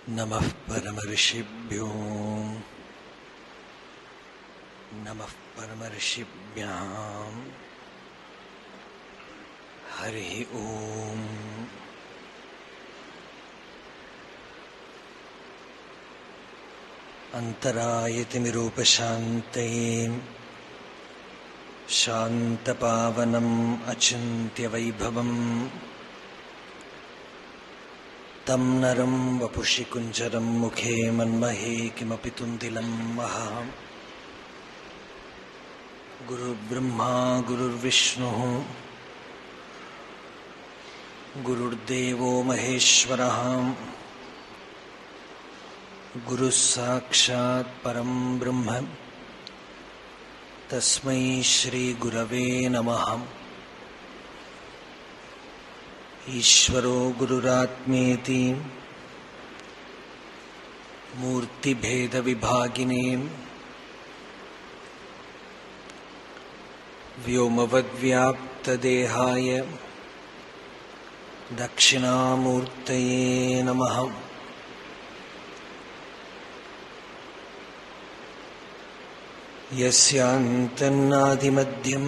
नमः परमऋषिभ्यो नमः परमऋषिभ्यां हरिः ओम्। अन्तरायतिमिरूपशान्तये शान्तपावनम् अचिन्त्यवैभवम् तं नरं वपुषि कुञ्जरं मुखे मन्महे किमपि तुन्दिलं वहा। गुरुर्ब्रह्मा गुरुर्विष्णुः गुरुर्देवो महेश्वरः गुरुः साक्षात् परं ब्रह्म तस्मै श्रीगुरवे नमः। ईश्वरो गुरुरात्मेति मूर्तिभेदविभागिने व्योमवद्व्याप्तदेहाय दक्षिणामूर्तये नमः। यस्यान्तन्नादिमध्यं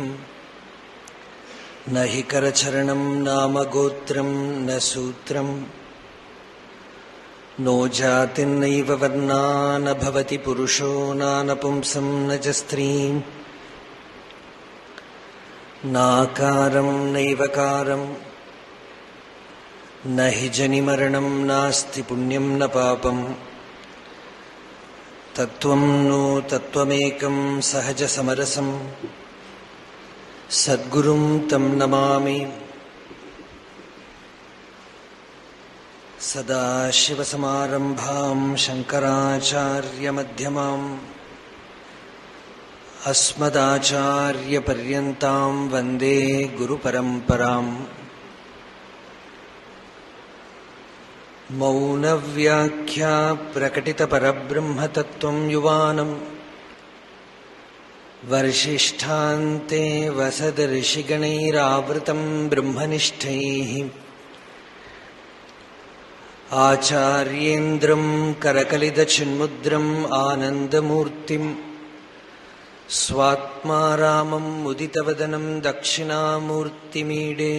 न हि करचरणं नाम गोत्रं न सूत्रं नो जातिर्नैव वर्णा न भवति पुरुषो नानपुंसं न च स्त्रीं नाकारं नैवकारं न हि जनिमरणं नास्ति पुण्यं न पापं तत्त्वं नो तत्त्वमेकं सहजसमरसं सद्गुरुं तं नमामि। सदाशिवसमारम्भां शङ्कराचार्यमध्यमाम् अस्मदाचार्यपर्यन्तां वन्दे गुरुपरम्पराम्। मौनव्याख्या प्रकटितपरब्रह्मतत्त्वं युवानम् वर्षिष्ठान्ते वसदऋषिगणैरावृतं ब्रह्मनिष्ठैः आचार्येन्द्रं करकलितचिन्मुद्रम् आनन्दमूर्तिं स्वात्मा रामं मुदितवदनं दक्षिणामूर्तिमीडे।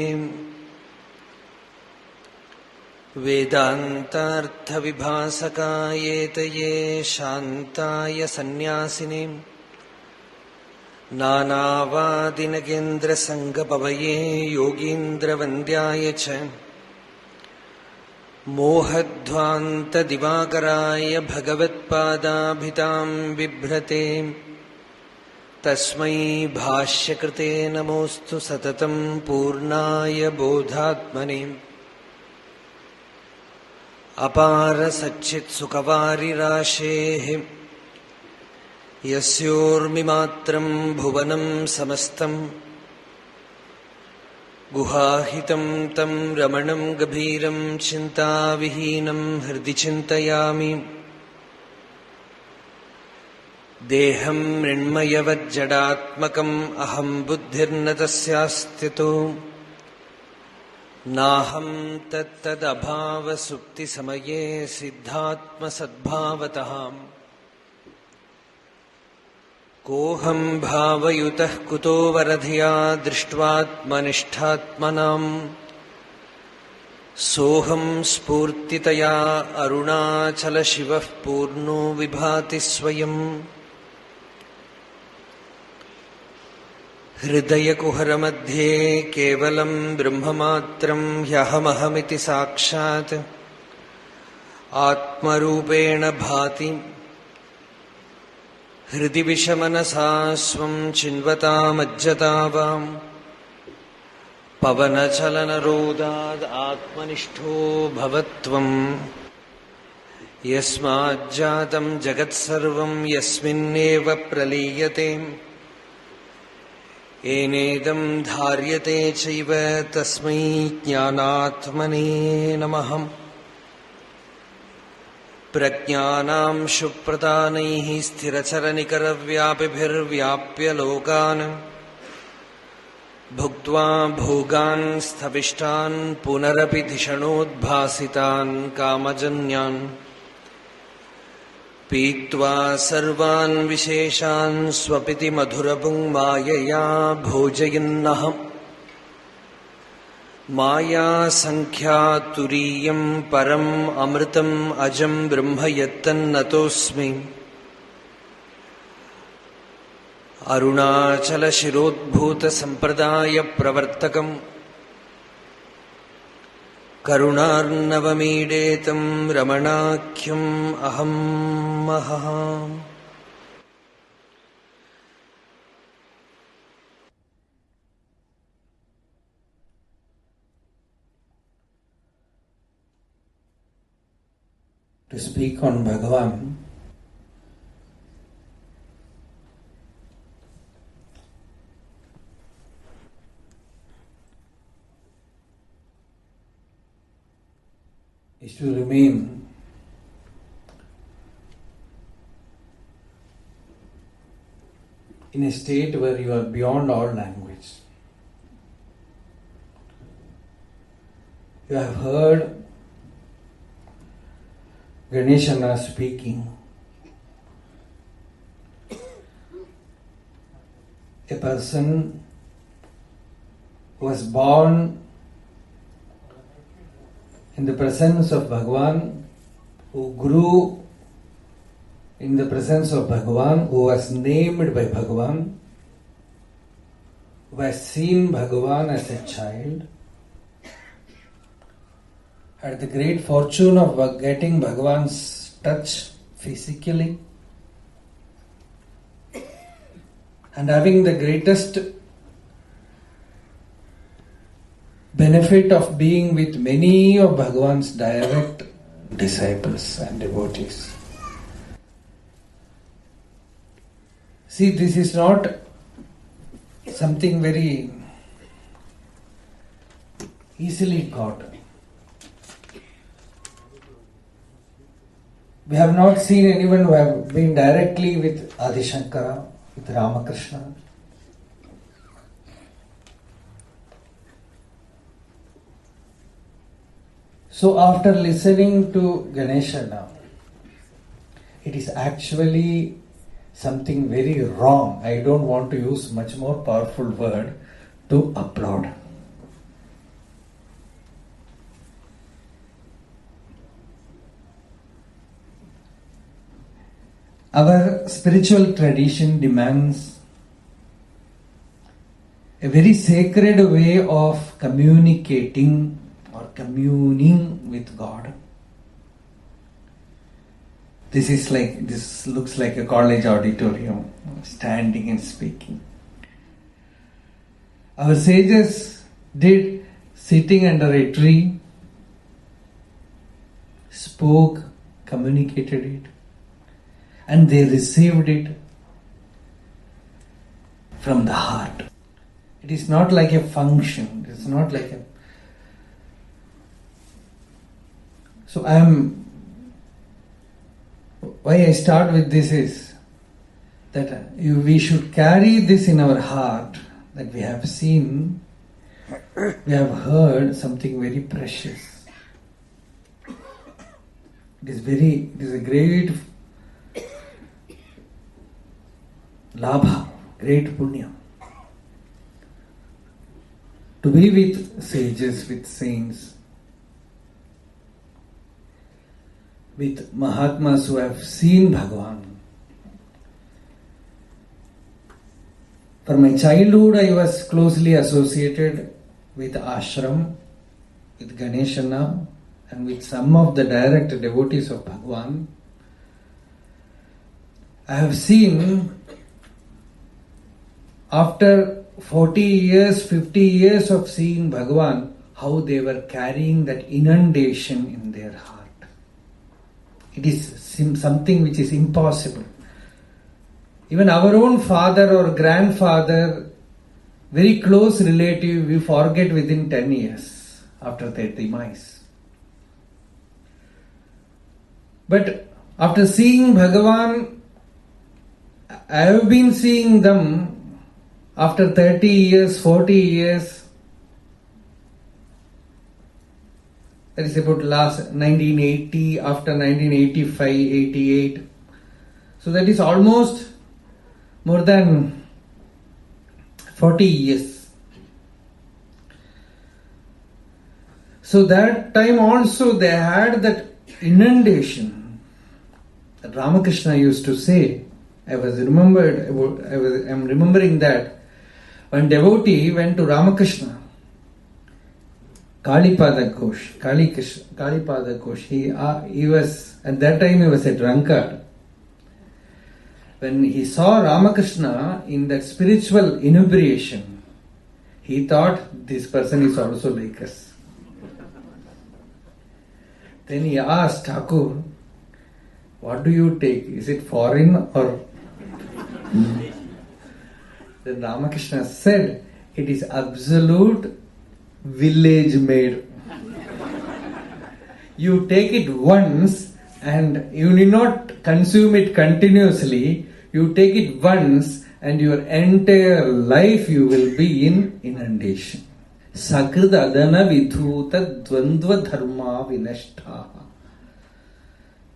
वेदान्तार्थविभासकायेतये शान्ताय सन्न्यासिने नानावादिनगेन्द्रसङ्गपवये योगीन्द्रवन्द्याय च मोहध्वान्तदिवाकराय भगवत्पादाभितां बिभ्रते तस्मै भाष्यकृते नमोऽस्तु सततं पूर्णाय बोधात्मने। अपारसच्चित्सुखवारिराशेः यस्योर्मिमात्रं भुवनं समस्तं गुहाहितं तं रमणं गभीरं चिन्ताविहीनं हृदि चिन्तयामि। देहं मृण्मयवज्जडात्मकम् अहं बुद्धिर्न तस्यास्त्यतो नाहं तत्तदभावसुप्तिसमये सिद्धात्मसद्भावतः। कोऽहं भावयुतः कुतो वरधिया दृष्ट्वात्मनिष्ठात्मनाम् सोऽहं स्फूर्तितया अरुणाचलशिवः पूर्णो विभाति स्वयम्। हृदयकुहरमध्ये केवलं ब्रह्ममात्रं ह्यहमहमिति साक्षात् आत्मरूपेण भाति। हृदि विषमनसा स्वं चिन्वतामज्जतावाम् पवनचलनरोधाद् आत्मनिष्ठो भवत्वम्। यस्माज्जातं जगत्सर्वं यस्मिन्नेव प्रलीयते येनेदं धार्यते चैव तस्मै ज्ञानात्मने नमः। प्रज्ञानां शुप्रदानैः स्थिरचरनिकरव्यापिभिर्व्याप्य लोकान् भुक्त्वा भोगान् स्थविष्टान् पुनरपि धिषणोद्भासितान् कामजन्यान् पीत्वा सर्वान् विशेषान् स्वपिति मधुरपुङ्मायया भोजयन्नः मायासङ्ख्यातुरीयं परम् अमृतम् अजं ब्रह्म यत्तन्नतोऽस्मि अरुणाचलशिरोद्भूतसम्प्रदायप्रवर्तकम् करुणार्णवमीडेतं रमणाख्यम् अहं महः। To speak on Bhagavan is to remain in a state where you are beyond all language. You have heard Ganeshana speaking. A person was born in the presence of Bhagavan, who grew in the presence of Bhagavan, who was named by Bhagavan, who has seen Bhagavan as a child, had the great fortune of getting Bhagavan's touch physically, and having the greatest benefit of being with many of Bhagavan's direct disciples and devotees. See, this is not something very easily got. We have not seen anyone who have been directly with Adi Shankara, with Ramakrishna. So after listening to Ganesha now, it is actually something very wrong. I don't want to use much more powerful word to applaud. Our spiritual tradition demands a very sacred way of communicating or communing with God. This looks like a college auditorium, standing and speaking. Our sages did sitting under a tree, spoke, communicated it, and they received it from the heart. It is not like a function. It is not like a... So why I start with this is that we should carry this in our heart, that we have seen, we have heard something very precious. It is a great labha, great punya. To be with sages, with saints, with Mahatmas who have seen Bhagavan. For my childhood, I was closely associated with ashram, with Ganeshana, and with some of the direct devotees of Bhagavan. I have seen, after 40 years, 50 years of seeing Bhagavan, how they were carrying that inundation in their heart. It is something which is impossible. Even our own father or grandfather, very close relative, we forget within 10 years after their demise. But after seeing Bhagavan, I have been seeing them after 30 years, 40 years. That is about last 1980, after 1985, 88. So that is almost more than 40 years. So that time also they had that inundation that Ramakrishna used to say. I'm remembering that when devotee went to Ramakrishna, Kalipada Ghosh, he was, at that time he was a drunkard. When he saw Ramakrishna in that spiritual inebriation, he thought this person is also like us. Then he asked Thakur, what do you take? Is it foreign or... Then Ramakrishna said, it is absolute village made. You take it once and you need not consume it continuously. You take it once and your entire life you will be in inundation. Sakrid adana vidhuta dvandva dharma vinashtaha.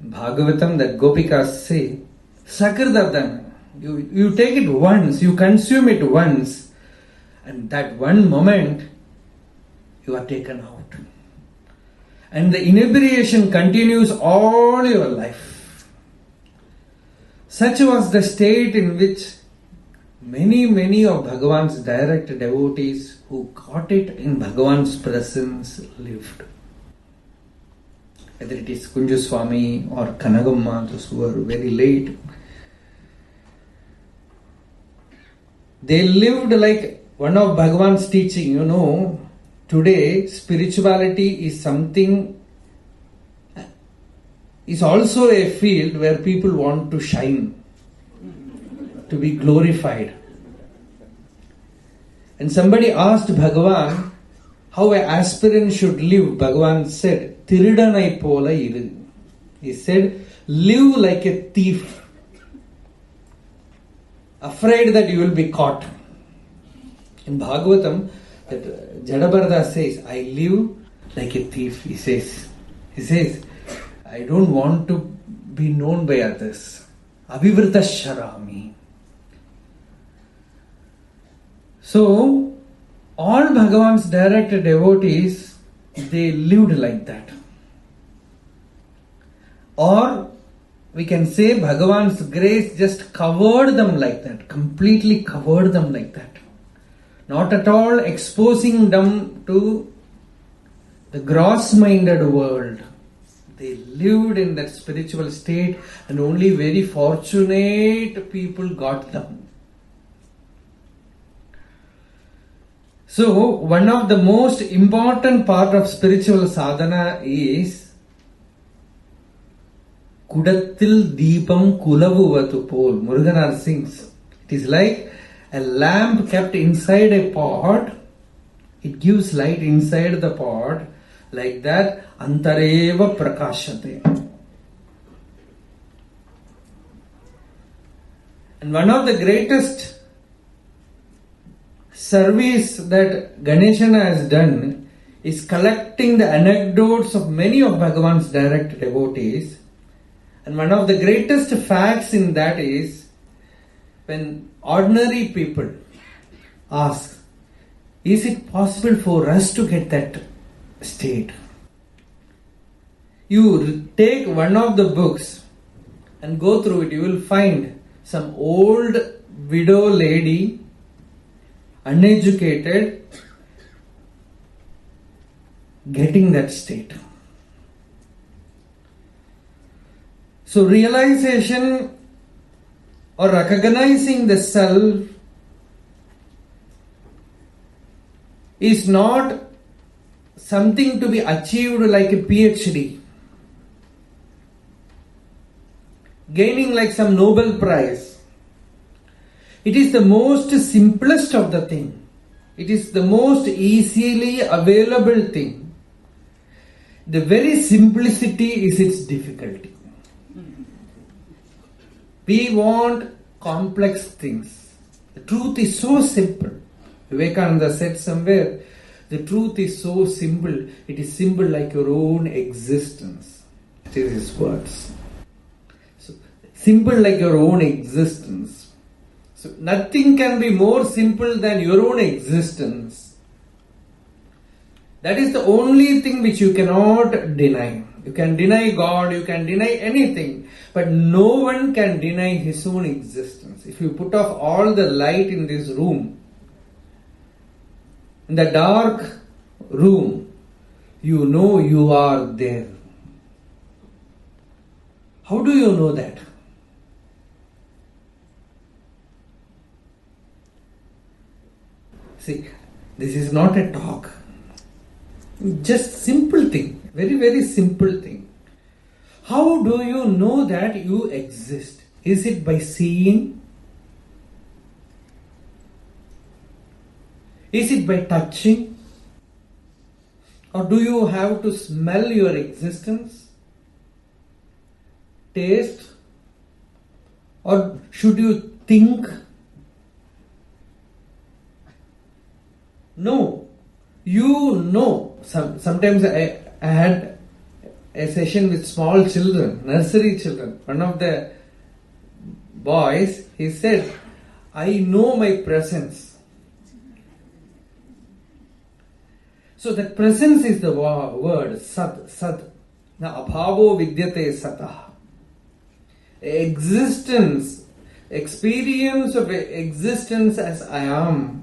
Bhagavatam, that Gopikas say, Sakrid adana. You take it once, you consume it once, and that one moment you are taken out. And the inebriation continues all your life. Such was the state in which many of Bhagavan's direct devotees who got it in Bhagavan's presence lived. Whether it is Kunju Swamy or Kanagamma, those who were very late, they lived like one of Bhagavan's teaching. Today spirituality is also a field where people want to shine, to be glorified. And somebody asked Bhagavan how an aspirant should live. Bhagavan said, Tiridanai pola iru. He said, live like a thief, afraid that you will be caught. In Bhagavatam, that Jadabharata says, I live like a thief. He says, I don't want to be known by others. Avivrita Sharami. So, all Bhagavan's direct devotees, they lived like that. Or we can say Bhagavan's grace just covered them like that, completely covered them like that. Not at all exposing them to the gross-minded world. They lived in that spiritual state and only very fortunate people got them. So, one of the most important part of spiritual sadhana is Kudatil Deepam Kulavuvatu Pol. Muruganar sings. It is like a lamp kept inside a pot. It gives light inside the pot. Like that, Antareva Prakashate. And one of the greatest service that Ganeshana has done is collecting the anecdotes of many of Bhagavan's direct devotees. And one of the greatest facts in that is when ordinary people ask, is it possible for us to get that state? You take one of the books and go through it, you will find some old widow lady, uneducated, getting that state. So realization or recognizing the self is not something to be achieved like a PhD, gaining like some Nobel Prize. It is the most simplest of the thing. It is the most easily available thing. The very simplicity is its difficulty. We want complex things. The truth is so simple. Vivekananda said somewhere, the truth is so simple, it is simple like your own existence. It is his words. So, Simple like your own existence. So nothing can be more simple than your own existence. That is the only thing which you cannot deny. You can deny God, you can deny anything, but no one can deny his own existence. If you put off all the light in this room, in the dark room, you know you are there. How do you know that? See, this is not a talk. Just simple thing, very, very simple thing. How do you know that you exist? Is it by seeing? Is it by touching? Or do you have to smell your existence? Taste? Or should you think? No. You know. Sometimes I had a session with small children, nursery children. One of the boys, he said, I know my presence. So that presence is the word, sat. Na abhavo vidyate satah. Existence, experience of existence as I am.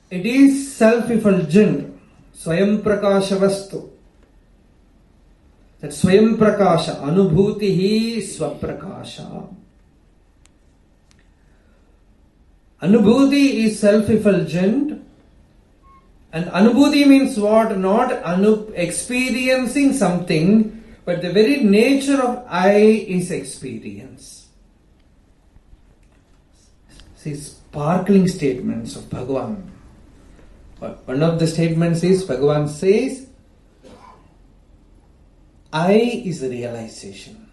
It is self-effulgent, Swayam Prakasha Vastu. That Swayam Prakasha, Anubhuti Swaprakasha. Anubhuti is self-effulgent, and Anubhuti means what? Not experiencing something, but the very nature of I is experience. See, sparkling statements of Bhagavan. One of the statements is, Bhagavan says, I is realization.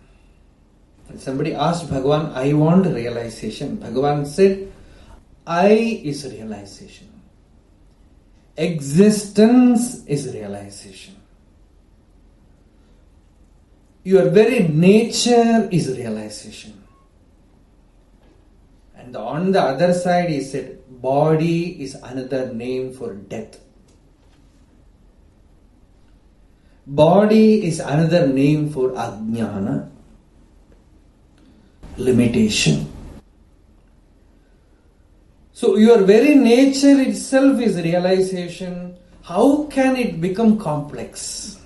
When somebody asked Bhagavan, I want realization, Bhagavan said, I is realization. Existence is realization. Your very nature is realization. And on the other side, he said, body is another name for death. Body is another name for ajnana, limitation. So your very nature itself is realization. How can it become complex?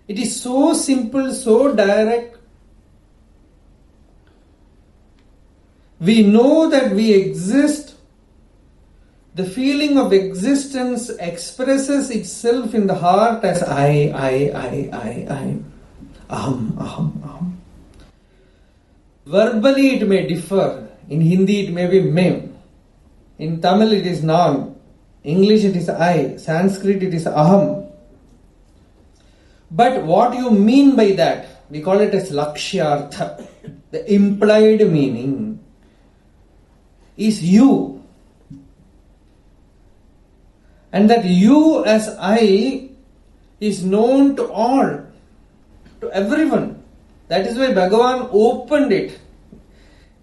It is so simple, so direct. We know that we exist. The feeling of existence expresses itself in the heart as I, aham. Verbally it may differ. In Hindi it may be me. In Tamil it is nan. English it is I. Sanskrit it is aham. But what you mean by that, we call it as lakshyartha. The implied meaning is you. And that you as I is known to all, to everyone. That is why Bhagavan opened it.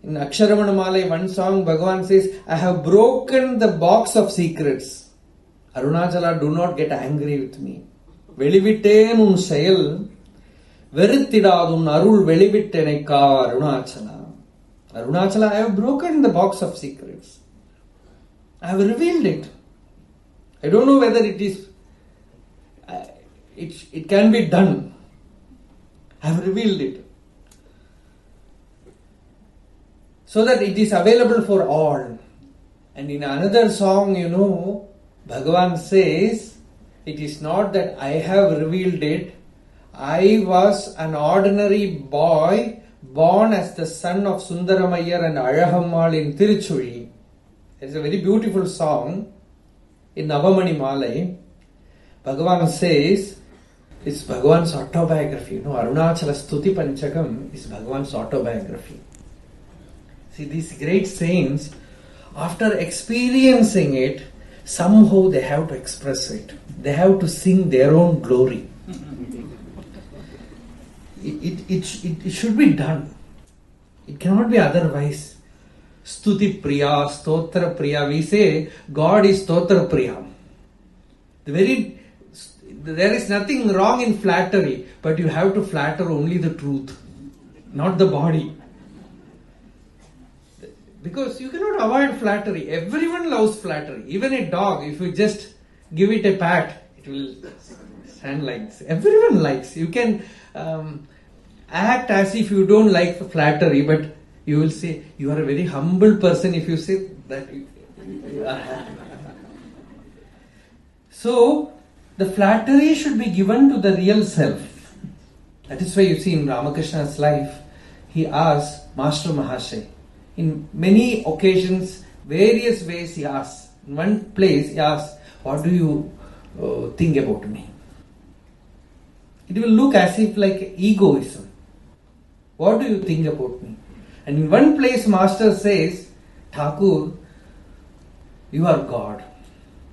In Aksharamana Malai, one song, Bhagavan says, I have broken the box of secrets. Arunachala, do not get angry with me. Velivitteen un செயல் வெறுத்திடாதுன் அருள் வெளிவிட்டெனைக்கா Arunachala. Arunachala, I have broken the box of secrets. I have revealed it. I don't know whether it is, it can be done. I have revealed it. So that it is available for all. And in another song, Bhagavan says, it is not that I have revealed it. I was an ordinary boy born as the son of Sundaramayyar and Alahammal in Tiruchuli. It's a very beautiful song in Navamani Malai. Bhagavan says, it's Bhagavan's autobiography. Arunachala Stuti Panchakam is Bhagavan's autobiography. See, these great saints, after experiencing it, somehow they have to express it. They have to sing their own glory. It should be done. It cannot be otherwise. Stuti Priya, Stotra Priya. We say God is Stotra Priya. There is nothing wrong in flattery, but you have to flatter only the truth, not the body. Because you cannot avoid flattery. Everyone loves flattery. Even a dog, if you just give it a pat, it will stand like this. Everyone likes. You can act as if you don't like flattery, but you will say you are a very humble person if you say that you are happy. So, the flattery should be given to the real self. That is why you see in Ramakrishna's life, he asked Master Maharshi. In many occasions, various ways he asks. In one place he asks, what do you think about me? It will look as if like egoism. What do you think about me? And in one place Master says, Thakur, you are God.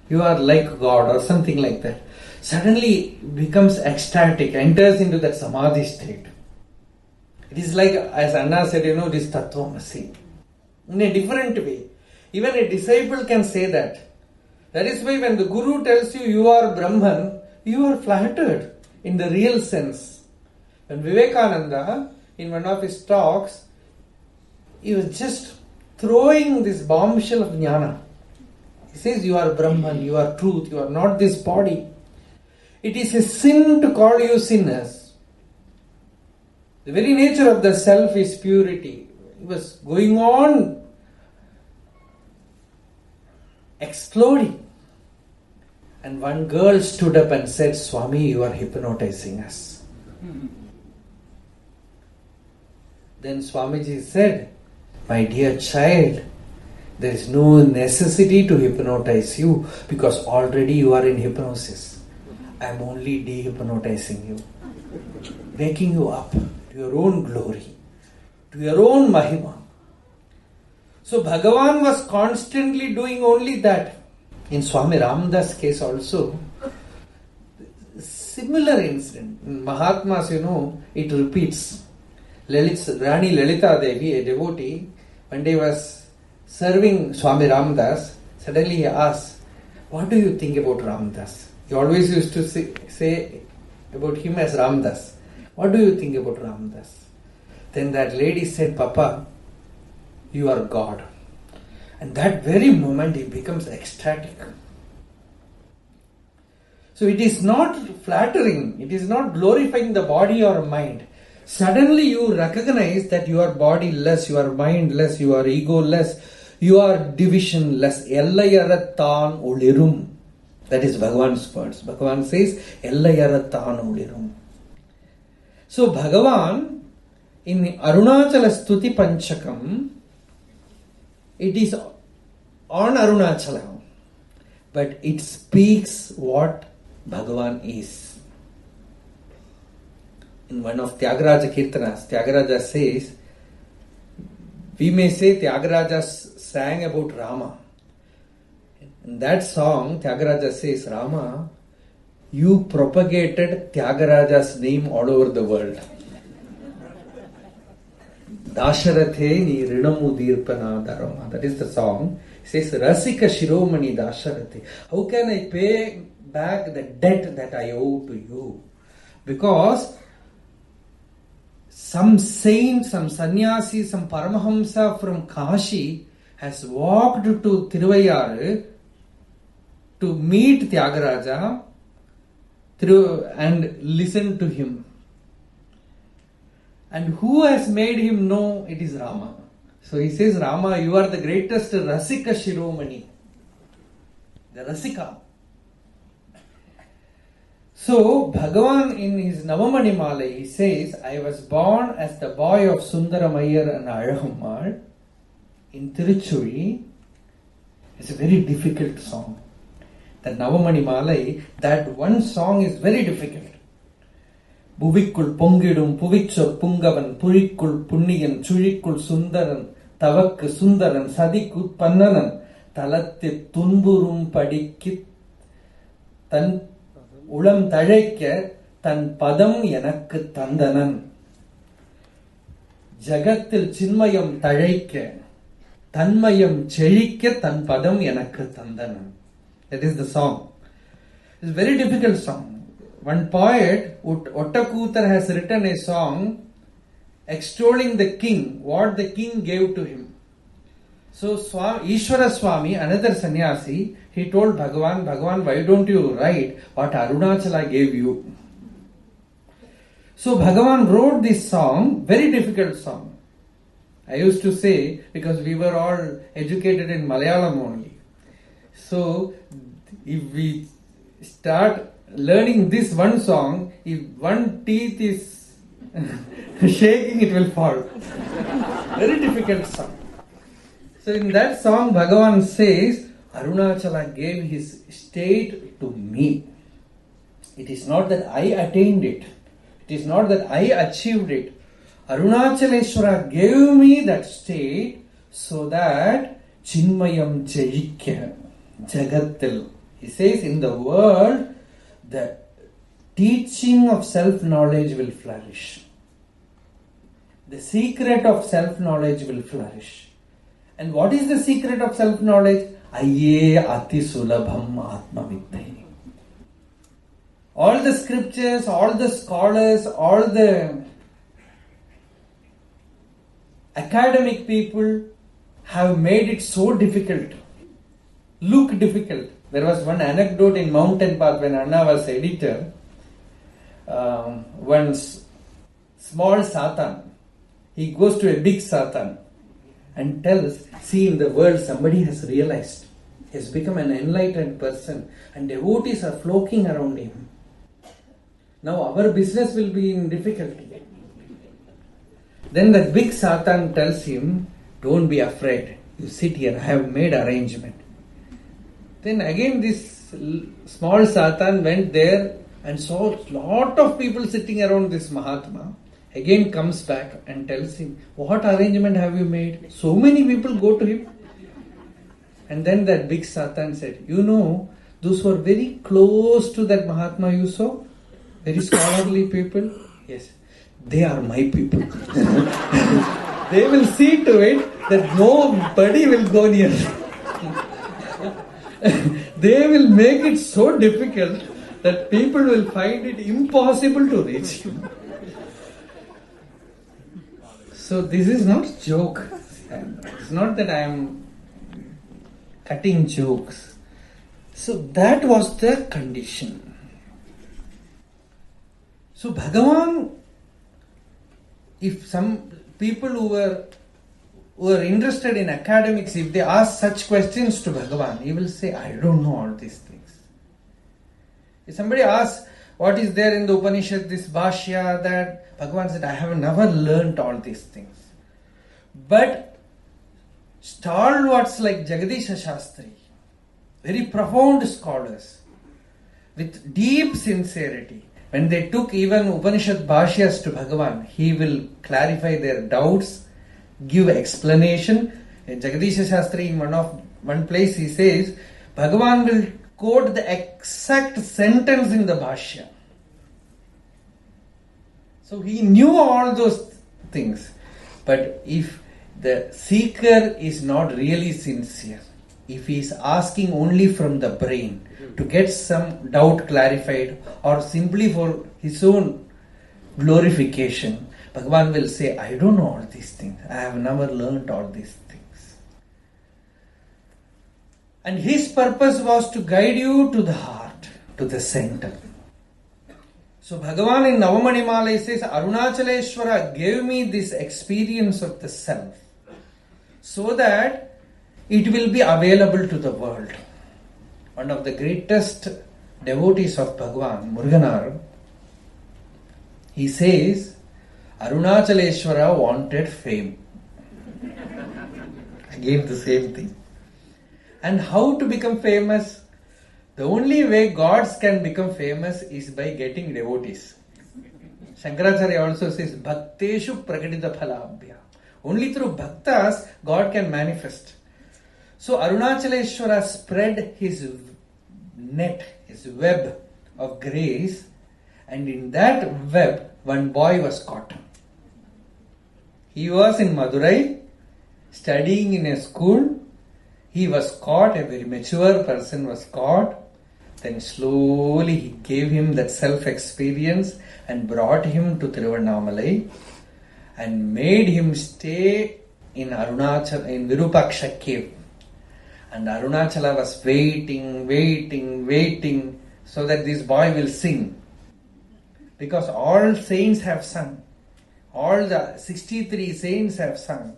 You are like God or something like that. Suddenly becomes ecstatic, enters into that samadhi state. It is like, as Anna said, this Tattvamasi. In a different way. Even a disciple can say that. That is why when the Guru tells you are Brahman, you are flattered in the real sense. When Vivekananda, in one of his talks, he was just throwing this bombshell of jnana. He says, you are Brahman, you are truth, you are not this body. It is a sin to call you sinners. The very nature of the self is purity. It was going on exploding. And one girl stood up and said, Swamy, you are hypnotizing us. Then Swamiji said, my dear child, there is no necessity to hypnotize you because already you are in hypnosis. I am only de-hypnotizing you, waking you up to your own glory, to your own mahima. So Bhagavan was constantly doing only that. In Swami Ramdas' case also, similar incident. In Mahatmas, it repeats. Rani Lalita Devi, a devotee, one day was serving Swami Ramdas. Suddenly he asked, what do you think about Ramdas? He always used to say about him as Ramdas. What do you think about Ramdas? Then that lady said, Papa, you are God. And that very moment he becomes ecstatic. So it is not flattering, it is not glorifying the body or mind. Suddenly you recognize that you are bodiless, you are mindless, you are egoless, you are divisionless. Ellayarathan olirum. That is Bhagavan's words. Bhagavan says, Ellayarathan olirum. So Bhagavan, in Arunachala Stuti Panchakam, it is on Arunachala, but it speaks what Bhagavan is. In one of Tyagaraja Kirtanas, Tyagaraja says, we may say Tyagaraja sang about Rama. In that song, Tyagaraja says, Rama, you propagated Tyagaraja's name all over the world. Dasharathe ni rinamu dirpana dharma. That is the song. It says, Rasika Shiromani Dasharathe. How can I pay back the debt that I owe to you? Because some saint, some sannyasi, some paramahamsa from Kashi has walked to Tiruvayar to meet Tyagaraja and listen to him. And who has made him know it is Rama? So he says, Rama, you are the greatest Rasika Shiromani. The Rasika. So Bhagavan in his Navamani Mala, he says, I was born as the boy of Sundaramayar and Azhagammal in Tiruchuri. It's a very difficult song. That Navamani Malai, that one song is very difficult. Buvikul Pongidum, Puvichur Pungavan, Purikul Punniyan, Churikul Sundaran, Tavak Sundaran, Sadikut Pannanan, தலத்தில் துன்புறும் படிக்கு தன் உளம் தழைக்க தன் பதம் எனக்கு தந்தனன். ஜகத்தில் சின்மயம் தழைக்க தன்மயம் செழிக்க தன் பதம் எனக்கு தந்தனன். That is the song. It's a very difficult song. One poet, Ottakoothar, has written a song extolling the king, what the king gave to him. So Ishvara Swamy, another sannyasi, he told Bhagavan, why don't you write what Arunachala gave you? So Bhagavan wrote this song, very difficult song. I used to say, because we were all educated in Malayalam only. So if we start learning this one song, if one teeth is shaking, it will fall. Very difficult song. So in that song, Bhagavan says, Arunachala gave his state to me. It is not that I attained it. It is not that I achieved it. Arunachaleshwara gave me that state so that Chinmayam Chayikya Jagatil. He says, in the world, the teaching of self-knowledge will flourish. The secret of self-knowledge will flourish. And what is the secret of self-knowledge? Ayye ati sulabham atma viddhai. All the scriptures, all the scholars, all the academic people have made it so difficult. Look difficult. There was one anecdote in Mountain Path when Anna was editor. One small Satan, he goes to a big Satan and tells, see, in the world somebody has realized, he has become an enlightened person and devotees are flocking around him. Now our business will be in difficulty. Then the big Satan tells him, don't be afraid, you sit here, I have made arrangement. Then again this small Satan went there and saw lot of people sitting around this Mahatma. Again comes back and tells him, what arrangement have you made? So many people go to him. And then that big Satan said, you know, those who are very close to that Mahatma you saw, very scholarly people, yes, they are my people. They will see to it that nobody will go near them. They will make it so difficult that people will find it impossible to reach him. So this is not joke. It's not that I am cutting jokes. So that was the condition. So Bhagavan, if some people who were interested in academics, if they ask such questions to Bhagavan, he will say, I don't know all these things. If somebody asks, what is there in the Upanishad, this Bhashya, that, Bhagavan said, I have never learnt all these things. But stalwarts like Jagadisha Shastri, very profound scholars, with deep sincerity, when they took even Upanishad Bhashyas to Bhagavan, he will clarify their doubts, give explanation. In Jagadisha Shastri, in one place he says, Bhagavan will quote the exact sentence in the Bhashya. So he knew all those things. But if the seeker is not really sincere, if he is asking only from the brain to get some doubt clarified or simply for his own glorification, Bhagavan will say, I don't know all these things. I have never learnt all these things. And his purpose was to guide you to the heart, to the center. So Bhagavan in Navamanimala says, Arunachaleshwara gave me this experience of the self so that it will be available to the world. One of the greatest devotees of Bhagavan, Muruganar, he says, Arunachaleshwara wanted fame. Again the same thing. And how to become famous? The only way gods can become famous is by getting devotees. Shankaracharya also says, Bhakteshu prakatita phalabhya. Only through bhaktas God can manifest. So Arunachaleshwara spread his net, his web of grace, and in that web one boy was caught. He was in Madurai studying in a school. He was caught, a very mature person was caught. Then slowly he gave him that self-experience and brought him to Tiruvannamalai and made him stay in Arunachala, in Virupaksha cave. And Arunachala was waiting so that this boy will sing. Because all saints have sung. All the 63 saints have sung.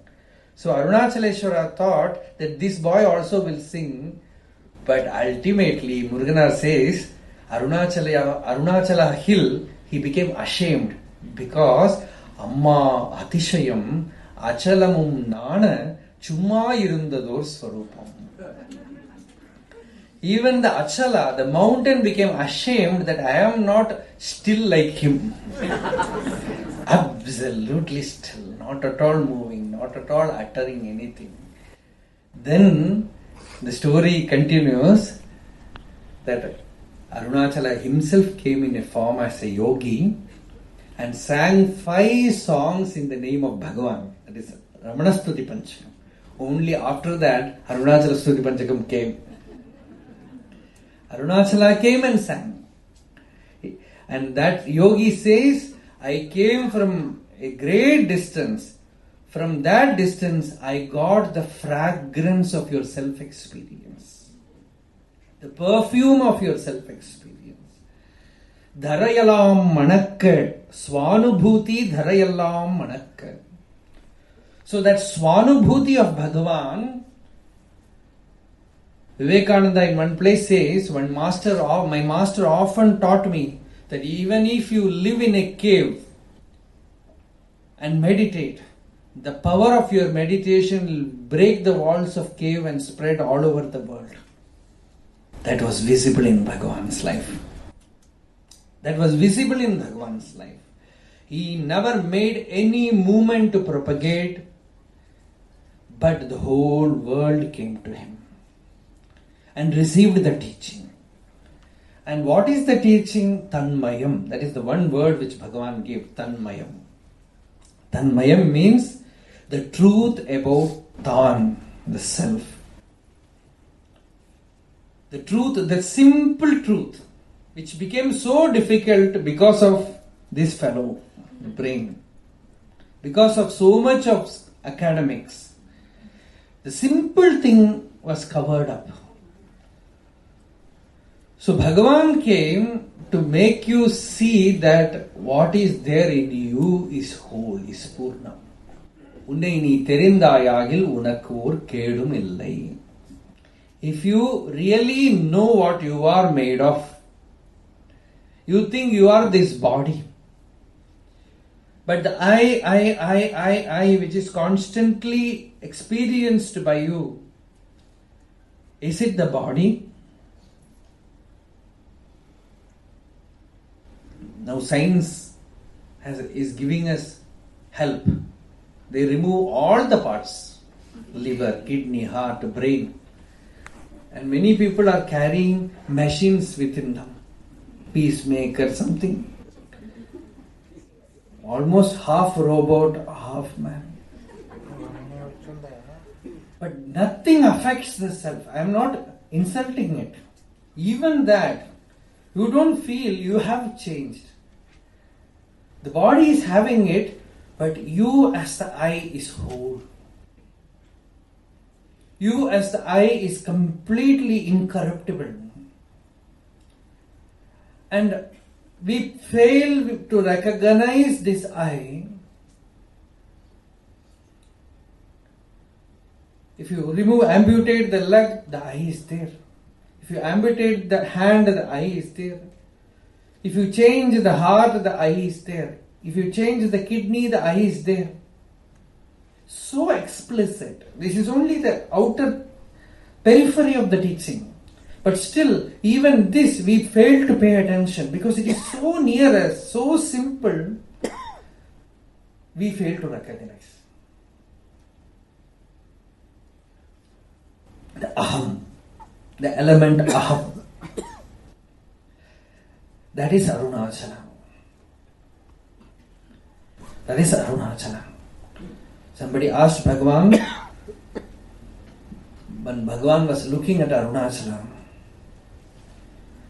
So Arunachaleshwara thought that this boy also will sing. But ultimately, Muruganar says, Arunachala hill, he became ashamed. Because Amma Atishayam Achalamum Nana Chumma Irundador Swarupam. Even the Achala, the mountain, became ashamed that I am not still like him. Absolutely still, not at all moving, not at all uttering anything. Then the story continues that Arunachala himself came in a form as a yogi and sang 5 songs in the name of Bhagavan. That is Ramana Stuti Panchakam. Only after that Arunachala Stuti Panchakam came. Arunachala came and sang. And that yogi says, I came from a great distance. From that distance, I got the fragrance of your self-experience. The perfume of your self-experience. Dharayalam manakka. Swanubhuti dharayalam manakka. So that Swanubhuti of Bhagavan, Vivekananda in one place says, my master often taught me that even if you live in a cave and meditate, the power of your meditation will break the walls of cave and spread all over the world. That was visible in Bhagavan's life. That was visible in Bhagavan's life. He never made any movement to propagate, but the whole world came to him and received the teaching. And what is the teaching? Tanmayam. That is the one word which Bhagavan gave, Tanmayam. Tanmayam means the truth about Tan, the self. The truth, the simple truth, which became so difficult because of this fellow, the brain. Because of so much of academics. The simple thing was covered up. So Bhagavan came to make you see that what is there in you is whole, is Purna. Unnai nee therindayagil unakku kedum illai. If you really know what you are made of, you think you are this body. But the I, which is constantly experienced by you, is it the body? Now science is giving us help. They remove all the parts, liver, kidney, heart, brain. And many people are carrying machines within them. Peacemaker, something. Almost half robot, half man. But nothing affects the self. I am not insulting it. Even that, you don't feel you have changed. The body is having it, but you as the I is whole. You as the I is completely incorruptible. And we fail to recognize this I. If you amputate the leg, the I is there. If you amputate the hand, the I is there. If you change the heart, the I is there. If you change the kidney, the I is there. So explicit. This is only the outer periphery of the teaching. But still, even this we fail to pay attention because it is so near us, so simple, we fail to recognize. the aham, the element aham. That is Arunachala. That is Arunachala. Somebody asked Bhagavan, when Bhagavan was looking at Arunachala,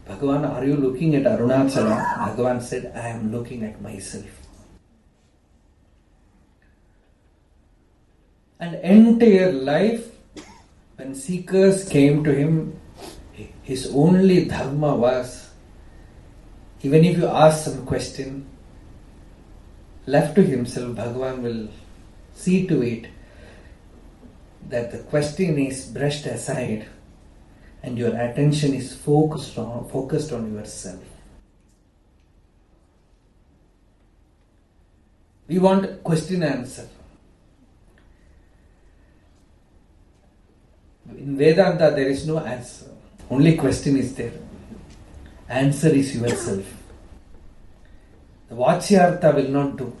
Bhagavan, are you looking at Arunachala? Bhagavan said, I am looking at myself. And entire life, when seekers came to him, his only dharma was, even if you ask some question, left to himself, Bhagavan will see to it that the question is brushed aside and your attention is focused on yourself. We want question answer. In Vedanta there is no answer. Only question is there. Answer is yourself. The Vachyartha will not do.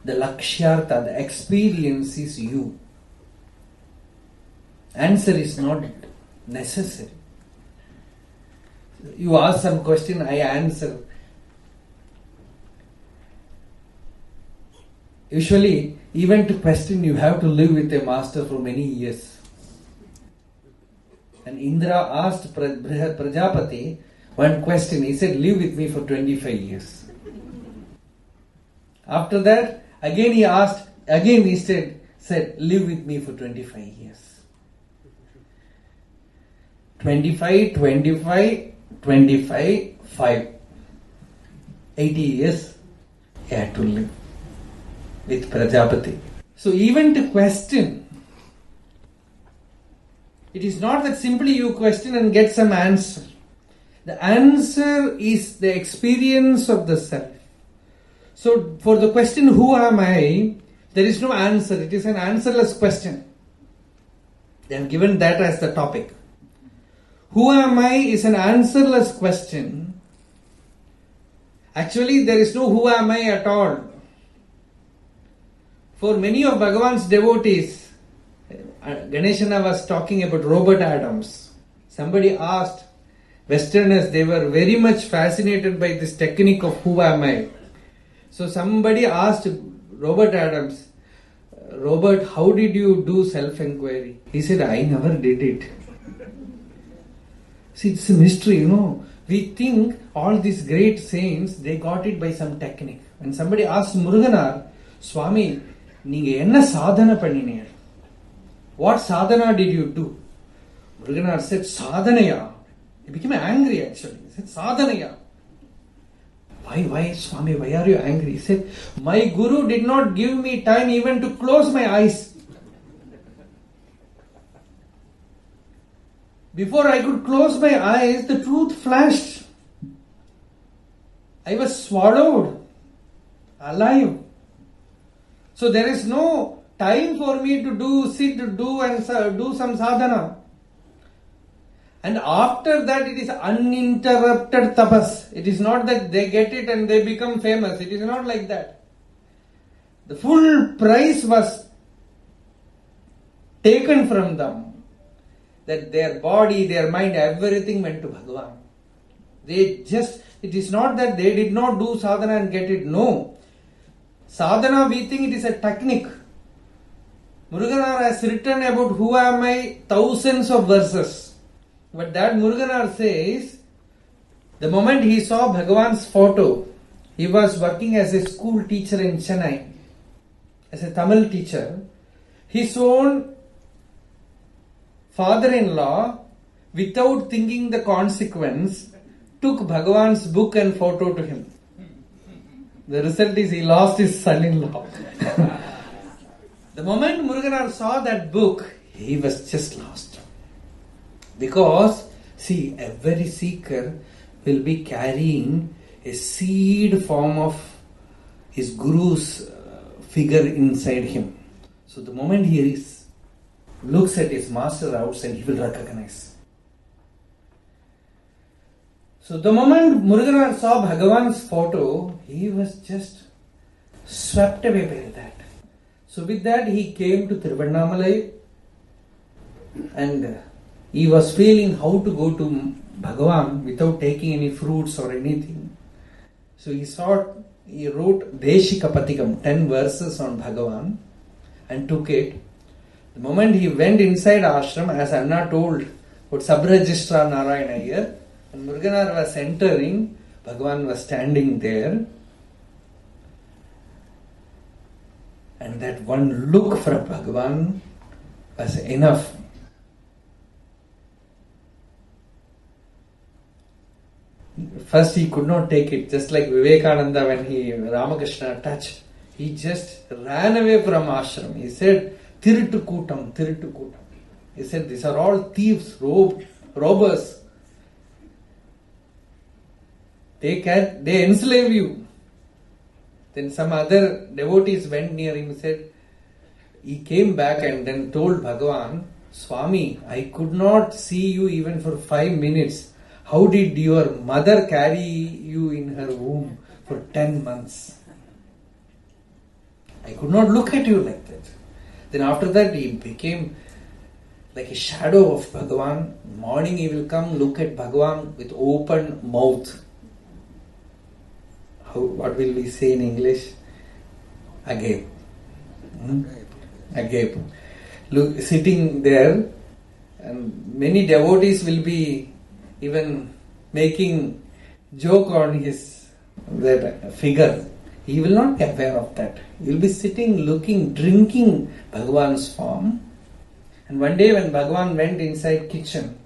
The Lakshyartha, the experience is you. Answer is not necessary. You ask some question, I answer. Usually, even to question, you have to live with a master for many years. And Indra asked Prajapati one question. He said, live with me for 25 years. After that, again he asked, again he said, live with me for 25 years. 25, 5. 80 years he had to live with Prajapati. So even to question, it is not that simply you question and get some answer. The answer is the experience of the self. So for the question, who am I? There is no answer. It is an answerless question. They have given that as the topic. Who am I is an answerless question. Actually, there is no who am I at all. For many of Bhagavan's devotees, Ganeshana was talking about Robert Adams. Somebody asked, Westerners, they were very much fascinated by this technique of who am I. So somebody asked Robert Adams, Robert, how did you do self-inquiry? He said, I never did it. See, it's a mystery, We think all these great saints, they got it by some technique. When somebody asked Muruganar, Swamy, நீங்க என்ன சாதனை பண்ணினீர்? What sadhana did you do? Muruganar said, Sadhanaya. He became angry actually. He said, Sadhanaya. Why, Swami, why are you angry? He said, my guru did not give me time even to close my eyes. Before I could close my eyes, the truth flashed. I was swallowed alive. So there is no time for me to sit and do some sadhana. And after that, it is uninterrupted tapas. It is not that they get it and they become famous. It is not like that. The full prize was taken from them. That their body, their mind, everything went to Bhagavan. It is not that they did not do sadhana and get it. No. Sadhana, we think it is a technique. Muruganar has written about who am I, thousands of verses. But that Muruganar says, the moment he saw Bhagavan's photo, he was working as a school teacher in Chennai, as a Tamil teacher. His own father-in-law, without thinking the consequence, took Bhagavan's book and photo to him. The result is he lost his son-in-law. The moment Muruganar saw that book, he was just lost. Because, see, every seeker will be carrying a seed form of his guru's figure inside him. So the moment he looks at his master outside, he will recognize. So the moment Muruganar saw Bhagavan's photo, he was just swept away by that. So with that he came to Tiruvannamalai and he was feeling how to go to Bhagavan without taking any fruits or anything. So he wrote Deshika Patikam, 10 verses on Bhagavan, and took it. The moment he went inside ashram, as Anna told, what sub-registrar Narayana here, and Muruganar was entering, Bhagavan was standing there. And that one look from Bhagavan was enough. First he could not take it, just like Vivekananda when Ramakrishna touched. He just ran away from ashram. He said, Tirittu Kootam, Tirittu Kootam. He said, these are all thieves, robbers. They enslave you. Then some other devotees went near him and said, he came back and then told Bhagavan, Swamy, I could not see you even for 5 minutes. How did your mother carry you in her womb for 10 months? I could not look at you like that. Then after that he became like a shadow of Bhagavan. Morning he will come, look at Bhagavan with open mouth. What will we say in English? Agape. Agape. Look, sitting there, and many devotees will be even making joke on that figure. He will not be aware of that. He will be sitting, looking, drinking Bhagavan's form. And one day when Bhagavan went inside kitchen,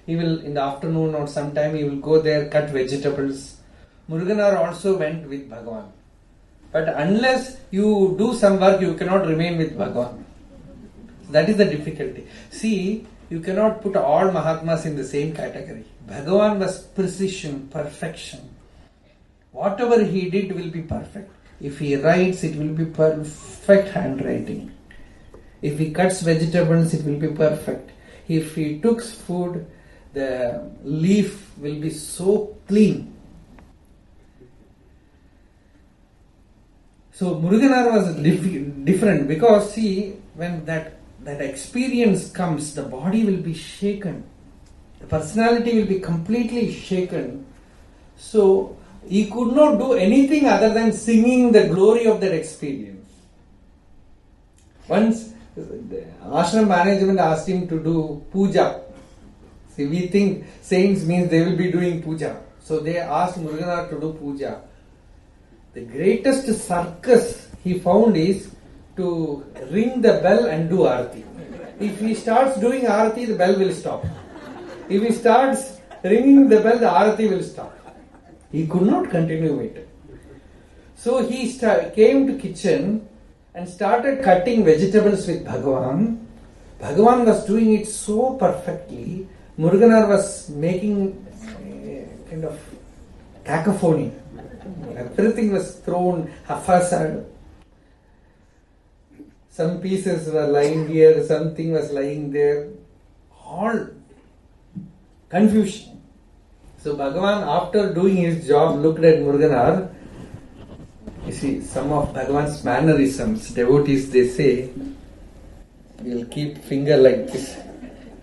he will, in the afternoon or sometime, he will go there, cut vegetables. Muruganar also went with Bhagavan. But unless you do some work, you cannot remain with Bhagavan. That is the difficulty. See, you cannot put all Mahatmas in the same category. Bhagavan was precision, perfection. Whatever he did will be perfect. If he writes, it will be perfect handwriting. If he cuts vegetables, it will be perfect. If he cooks food, the leaf will be so clean. So Muruganar was different because see, when that experience comes, the body will be shaken. The personality will be completely shaken. So he could not do anything other than singing the glory of that experience. Once the ashram management asked him to do puja. See, we think saints means they will be doing puja. So they asked Muruganar to do puja. The greatest circus he found is to ring the bell and do arati. If he starts doing arati, the bell will stop. If he starts ringing the bell, the arati will stop. He could not continue it. So he came to kitchen and started cutting vegetables with Bhagavan. Bhagavan was doing it so perfectly. Muruganar was making kind of cacophony. Everything was thrown haphazard. Some pieces were lying here, something was lying there. All confusion. So Bhagavan, after doing his job, looked at Muruganar. You see, some of Bhagavan's mannerisms, devotees, they say, you'll keep finger like this.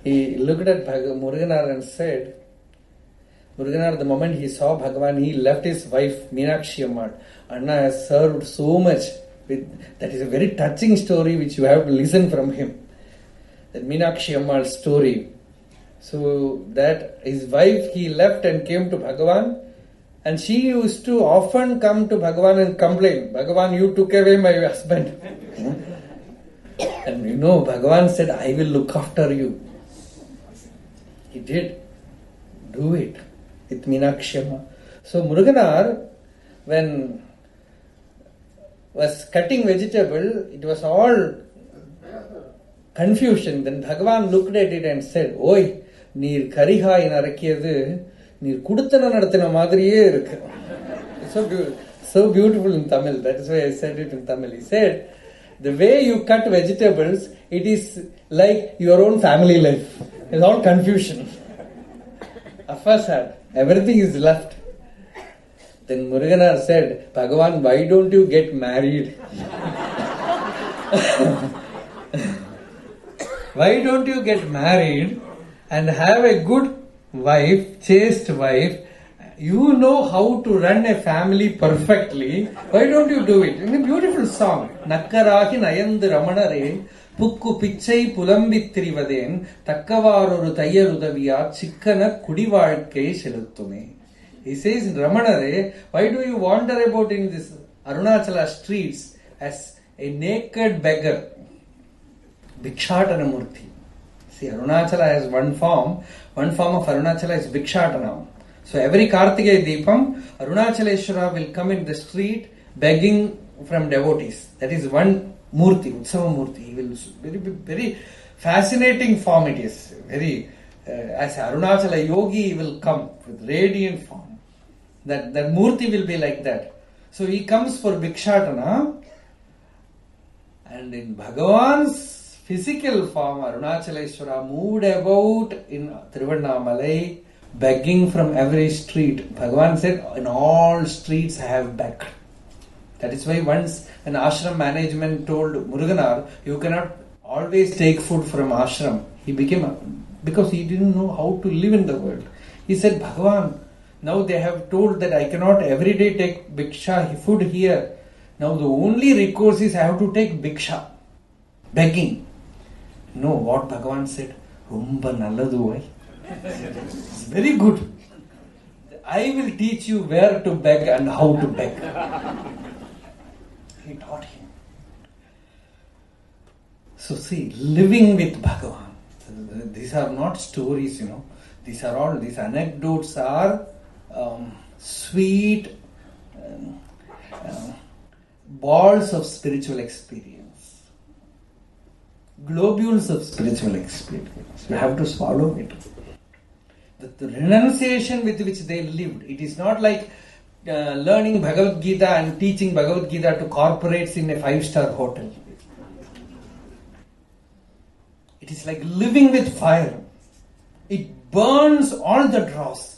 He looked at Muruganar and said, Muruganar, the moment he saw Bhagavan, he left his wife Meenakshi Ammal. Anna has served so much. That is a very touching story which you have to listen from him. That Meenakshi Ammal story. So that his wife, he left and came to Bhagavan, and she used to often come to Bhagavan and complain, Bhagavan, you took away my husband. And Bhagavan said, I will look after you. He did do it with Meenakshi Ammal. So Muruganar, when was cutting vegetable, it was all confusion. Then Bhagavan looked at it and said, Oi, நீர் கரிகாய் நரக்கியது நீர் குடுத்தன நடத்தின மாதிரியே இருக்கு. So beautiful in Tamil. That is why I said it in Tamil. He said, the way you cut vegetables, it is like your own family life. It's all confusion. Afasad. Everything is left. Then Muruganar said, Bhagavan, why don't you get married? Why don't you get married and have a good wife, chaste wife, you know how to run a family perfectly. Why don't you do it? In a beautiful song. Nakkarahi nayandu ramanare pukku pichai pulambittirivadhen takkavaruru thayyarudaviyar chikkana kudivalkai seluttume. He says, Ramanare, why do you wander about in this Arunachala streets as a naked beggar? Bhikshatana Murti. See, Arunachala has one form of Arunachala is Bhikshatana. So every Kartikeya Deepam, Arunachaleshwara will come in the street begging from devotees. That is one Murti, Utsava Murti. He will very, very fascinating form it is. Very, as Arunachala Yogi, he will come with radiant form. That Murti will be like that. So he comes for Bhikshatana, and in Bhagavan's physical form, Arunachaleshwara moved about in Tiruvannamalai, begging from every street. Bhagavan said, in all streets I have begged. That is why once an ashram management told Muruganar, you cannot always take food from ashram. He became, because he didn't know how to live in the world. He said, Bhagavan, now they have told that I cannot every day take bhiksha, food here. Now the only recourse is I have to take bhiksha, begging. No, what Bhagavan said, Rumba nalladu vai. It's very good. I will teach you where to beg and how to beg. He taught him. So see, living with Bhagavan. These are not stories, These anecdotes are sweet balls of spiritual experience, globules of spiritual experience. You have to swallow it. The renunciation with which they lived, it is not like learning Bhagavad Gita and teaching Bhagavad Gita to corporates in a 5-star hotel. It is like living with fire. It burns all the dross.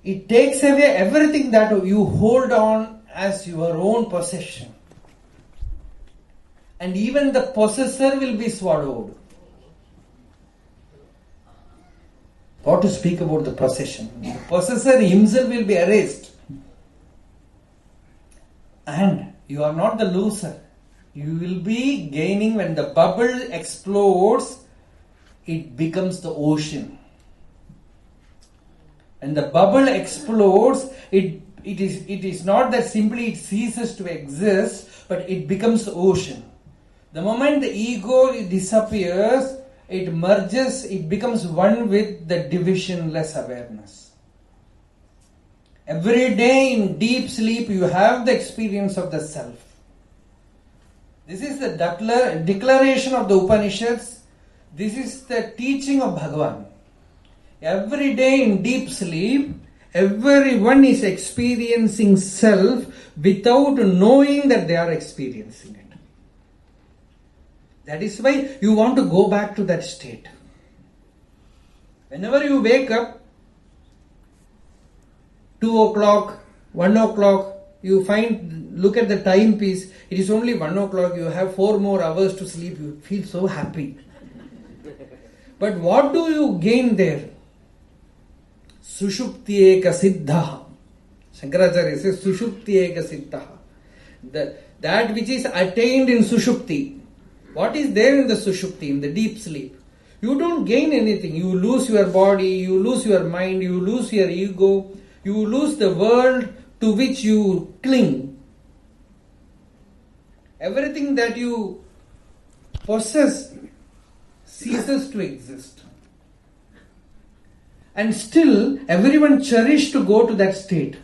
It takes away everything that you hold on as your own possession. And even the possessor will be swallowed. What to speak about the possession? The possessor himself will be erased. And you are not the loser. You will be gaining. When the bubble explodes, it becomes the ocean. When the bubble explodes, it is not that simply it ceases to exist, but it becomes the ocean. The moment the ego disappears, it merges, it becomes one with the divisionless awareness. Every day in deep sleep, you have the experience of the self. This is the declaration of the Upanishads. This is the teaching of Bhagavan. Every day in deep sleep, everyone is experiencing self without knowing that they are experiencing it. That is why you want to go back to that state. Whenever you wake up, 2 o'clock, 1 o'clock, you look at the timepiece, it is only 1 o'clock, you have 4 more hours to sleep, you feel so happy. But what do you gain there? Sushupti eka siddha. Shankaracharya says Sushupti eka siddha. That which is attained in Sushupti. What is there in the Sushupti, in the deep sleep? You don't gain anything. You lose your body, you lose your mind, you lose your ego, you lose the world to which you cling. Everything that you possess ceases to exist. And still, everyone cherishes to go to that state.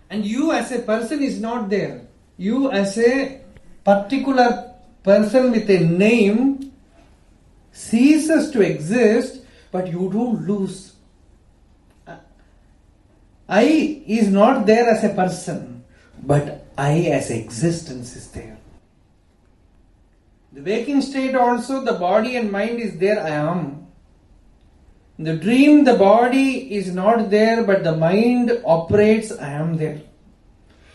And you as a person is not there. You as a particular person with a name ceases to exist, but you don't lose. I is not there as a person, but I as existence is there. The waking state also, the body and mind is there, I am. In the dream, the body is not there, but the mind operates, I am there.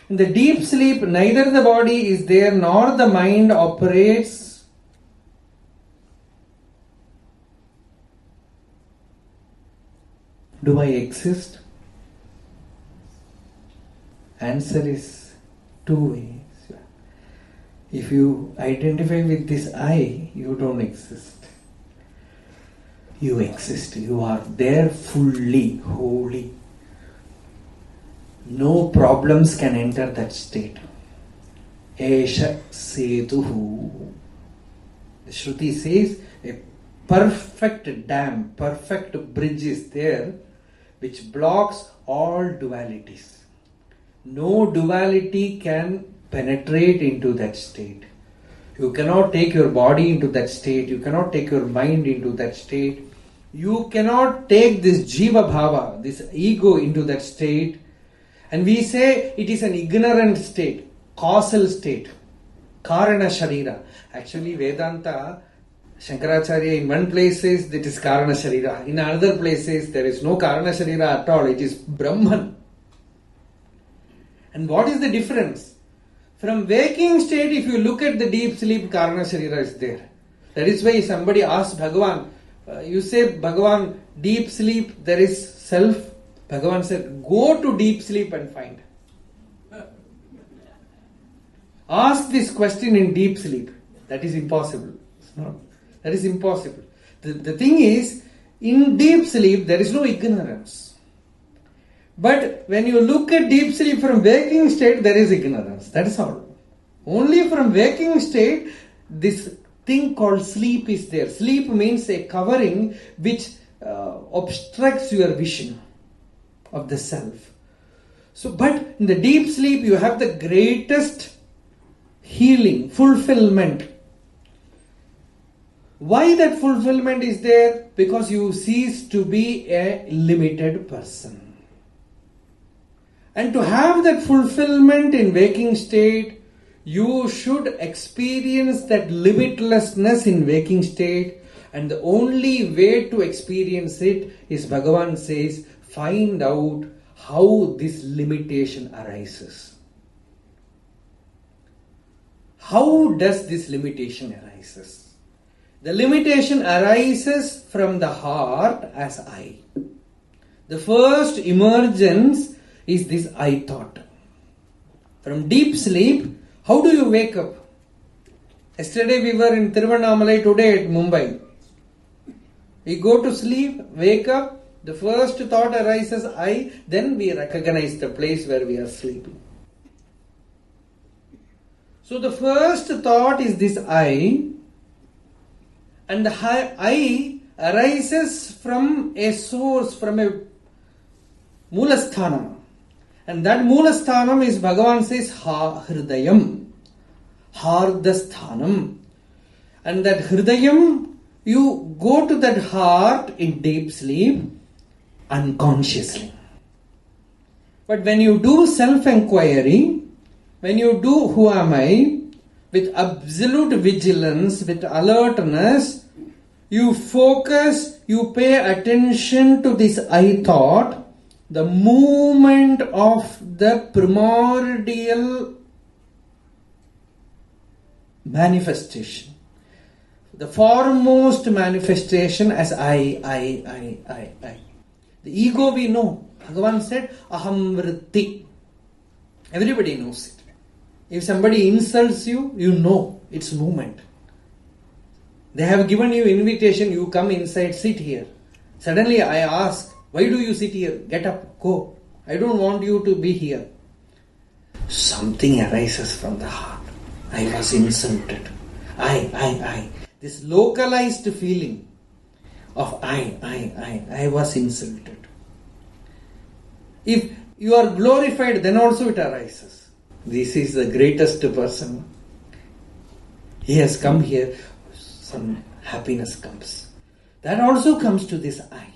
In the deep sleep, neither the body is there nor the mind operates, Do I exist? Answer is two ways. If you identify with this I, you don't exist. You exist. You are there fully, wholly. No problems can enter that state. Esha Setuhu. The Shruti says a perfect dam, perfect bridge is there which blocks all dualities. No duality can penetrate into that state. You cannot take your body into that state. You cannot take your mind into that state. You cannot take this Jiva Bhava, this ego into that state. And we say it is an ignorant state, causal state, Karana Sharira. Actually, Vedanta, Shankaracharya in one place says that it is Karana Sharira. In another place says there is no Karana Sharira at all. It is Brahman. And what is the difference? From waking state, if you look at the deep sleep, Karana Sharira is there. That is why somebody asked Bhagavan, you say Bhagavan, deep sleep, there is self. Bhagavan said, go to deep sleep and find. Ask this question in deep sleep. That is impossible. That is impossible. The thing is, in deep sleep, there is no ignorance. But when you look at deep sleep from waking state, there is ignorance. That is all. Only from waking state, this thing called sleep is there. Sleep means a covering which obstructs your vision of the self. So, but in the deep sleep, you have the greatest healing, fulfillment. Why that fulfillment is there? Because you cease to be a limited person. And to have that fulfillment in waking state, you should experience that limitlessness in waking state. And the only way to experience it is, Bhagavan says, find out how this limitation arises. How does this limitation arises? The limitation arises from the heart as I. The first emergence is this I thought. From deep sleep, how do you wake up? Yesterday we were in Tiruvannamalai, today at Mumbai. We go to sleep, wake up, the first thought arises I, then we recognize the place where we are sleeping. So the first thought is this I, and the I arises from a source, from a Mulasthanam. And that Mulasthanam is, Bhagavan says, Hridayam, Hardasthanam. And that Hridayam, you go to that heart in deep sleep unconsciously. But when you do self-enquiry, when you do who am I, with absolute vigilance, with alertness, you focus, you pay attention to this I thought, the movement of the primordial manifestation. The foremost manifestation as I. The ego we know. Bhagavan said, Aham vritti. Everybody knows it. If somebody insults you, you know its movement. They have given you invitation, you come inside, sit here. Suddenly I ask, why do you sit here? Get up, go. I don't want you to be here. Something arises from the heart. I was insulted. I. This localized feeling of I was insulted. If you are glorified, then also it arises. This is the greatest person. He has come here. Some happiness comes. That also comes to this I.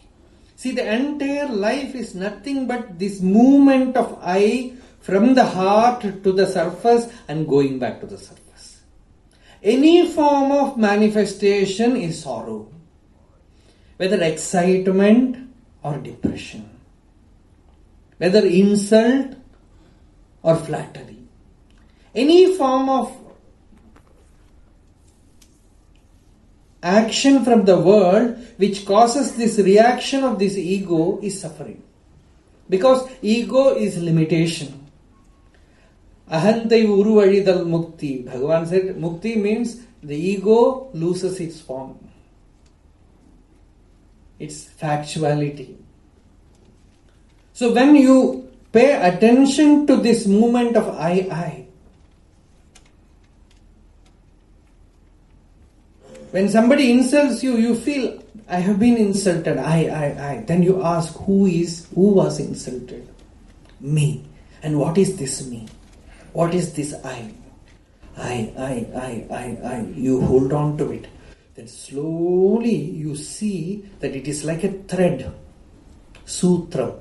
See, the entire life is nothing but this movement of I from the heart to the surface and going back to the surface. Any form of manifestation is sorrow, whether excitement or depression, whether insult or flattery. Any form of action from the world which causes this reaction of this ego is suffering. Because ego is limitation. Ahantai uruvalidal mukti. Bhagavan said mukti means the ego loses its form. It's factuality. So when you pay attention to this movement of I, when somebody insults you, you feel, I have been insulted, I. Then you ask, who was insulted? Me. And what is this me? What is this I? I. You hold on to it. Then slowly you see that it is like a thread. Sutra.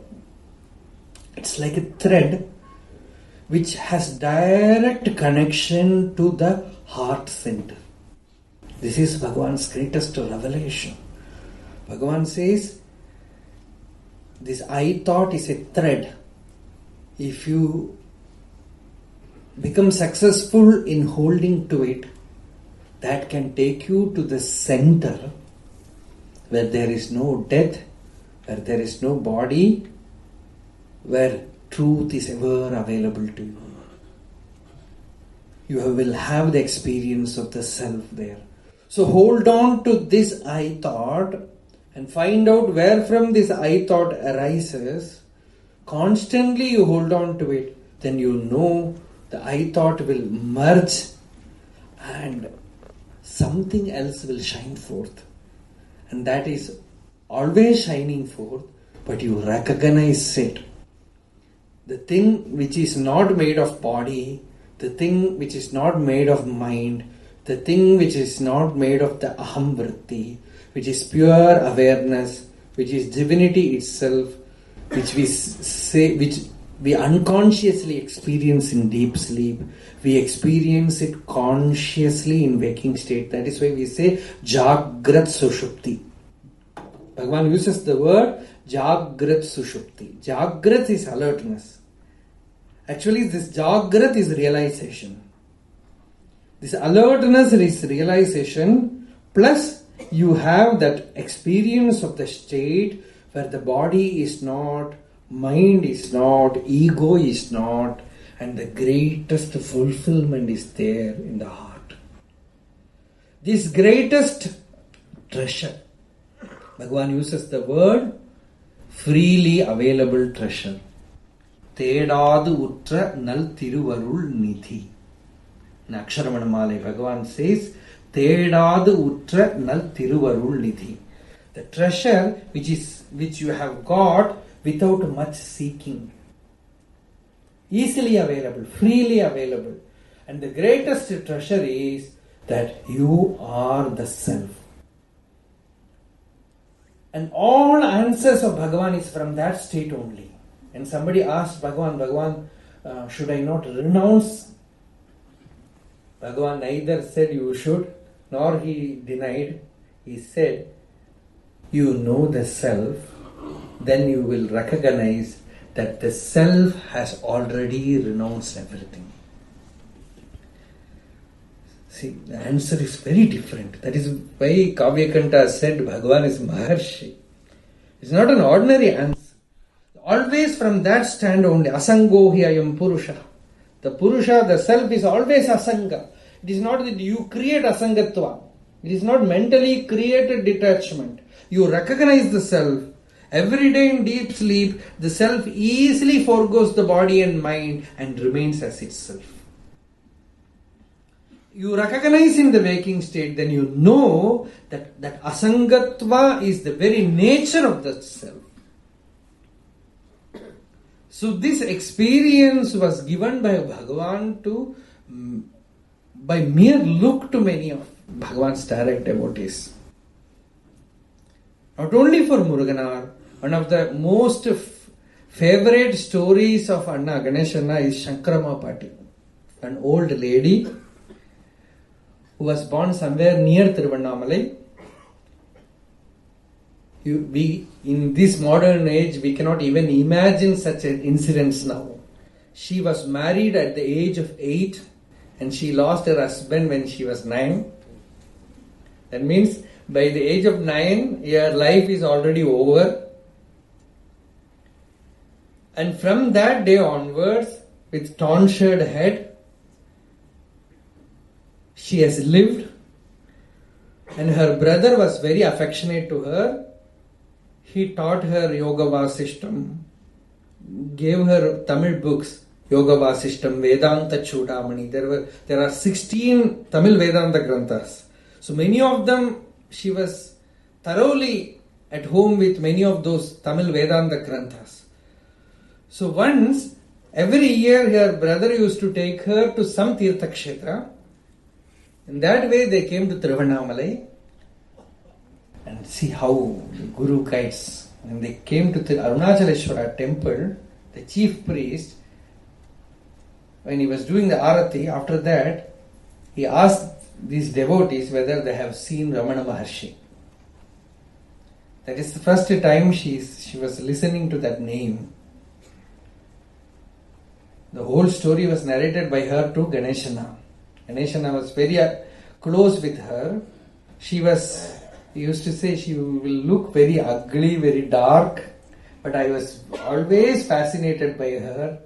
It's like a thread which has direct connection to the heart center. This is Bhagavan's greatest revelation. Bhagavan says, this I thought is a thread. If you become successful in holding to it, that can take you to the center where there is no death, where there is no body, where truth is ever available to you. You will have the experience of the self there. So hold on to this I thought and find out where from this I thought arises. Constantly you hold on to it, then you know the I thought will merge and something else will shine forth. And that is always shining forth, but you recognize it. The thing which is not made of body, the thing which is not made of mind, the thing which is not made of the aham vritti, which is pure awareness, which is divinity itself, which we unconsciously experience in deep sleep, we experience it consciously in waking state. That is why we say Jagrat Sushupti. Bhagavan uses the word Jagrat Sushupti. Jagrat is alertness. Actually, this Jagrat is realization. This alertness is realization, plus you have that experience of the state where the body is not, mind is not, ego is not, and the greatest fulfillment is there in the heart. This greatest treasure, Bhagavan uses the word freely available treasure. Tedadu utra nal tiruvarul nidhi. In Aksharamanamale, Bhagavan says, Tedadu utra nal tiruvarul nidhi. The treasure which you have got without much seeking. Easily available, freely available. And the greatest treasure is that you are the self. And all answers of Bhagavan is from that state only. And somebody asked Bhagavan, should I not renounce? Bhagavan neither said you should, nor he denied. He said, you know the self, then you will recognize that the self has already renounced everything. See, the answer is very different. That is why Kavyakanta said Bhagavan is Maharshi. It's not an ordinary answer. Always from that stand only, Asango Hyayam Purusha. The Purusha, the self is always Asanga. It is not that you create Asangatva. It is not mentally created detachment. You recognize the self. Every day in deep sleep, the self easily forgoes the body and mind and remains as itself. You recognize in the waking state, then you know that Asangatva is the very nature of the self. So this experience was given by Bhagavan by mere look to many of Bhagavan's direct devotees. Not only for Muruganar, one of the most favorite stories of Anna Ganeshanna is Shankarama Pati, an old lady who was born somewhere near Tiruvannamalai. In this modern age, we cannot even imagine such incidents now. She was married at the age of 8 and she lost her husband when she was 9. That means By the age of 9, your life is already over. And from that day onwards, with tonsured head, she has lived. And her brother was very affectionate to her. He taught her Yoga Vasishtam, gave her Tamil books, Yoga Vasishtam, Vedanta Chudamani. There are 16 Tamil Vedanta Granthas. So many of them, she was thoroughly at home with many of those Tamil Vedanta Granthas. So once, every year her brother used to take her to some Tirtha Kshetra. In that way they came to Tiruvannamalai. And see how the Guru guides. When they came to the Arunachaleshwara temple, the chief priest, when he was doing the arati, after that, he asked these devotees whether they have seen Ramana Maharshi. That is the first time she was listening to that name. The whole story was narrated by her to Ganeshana. Ganeshana was very close with her. He used to say she will look very ugly, very dark, but I was always fascinated by her.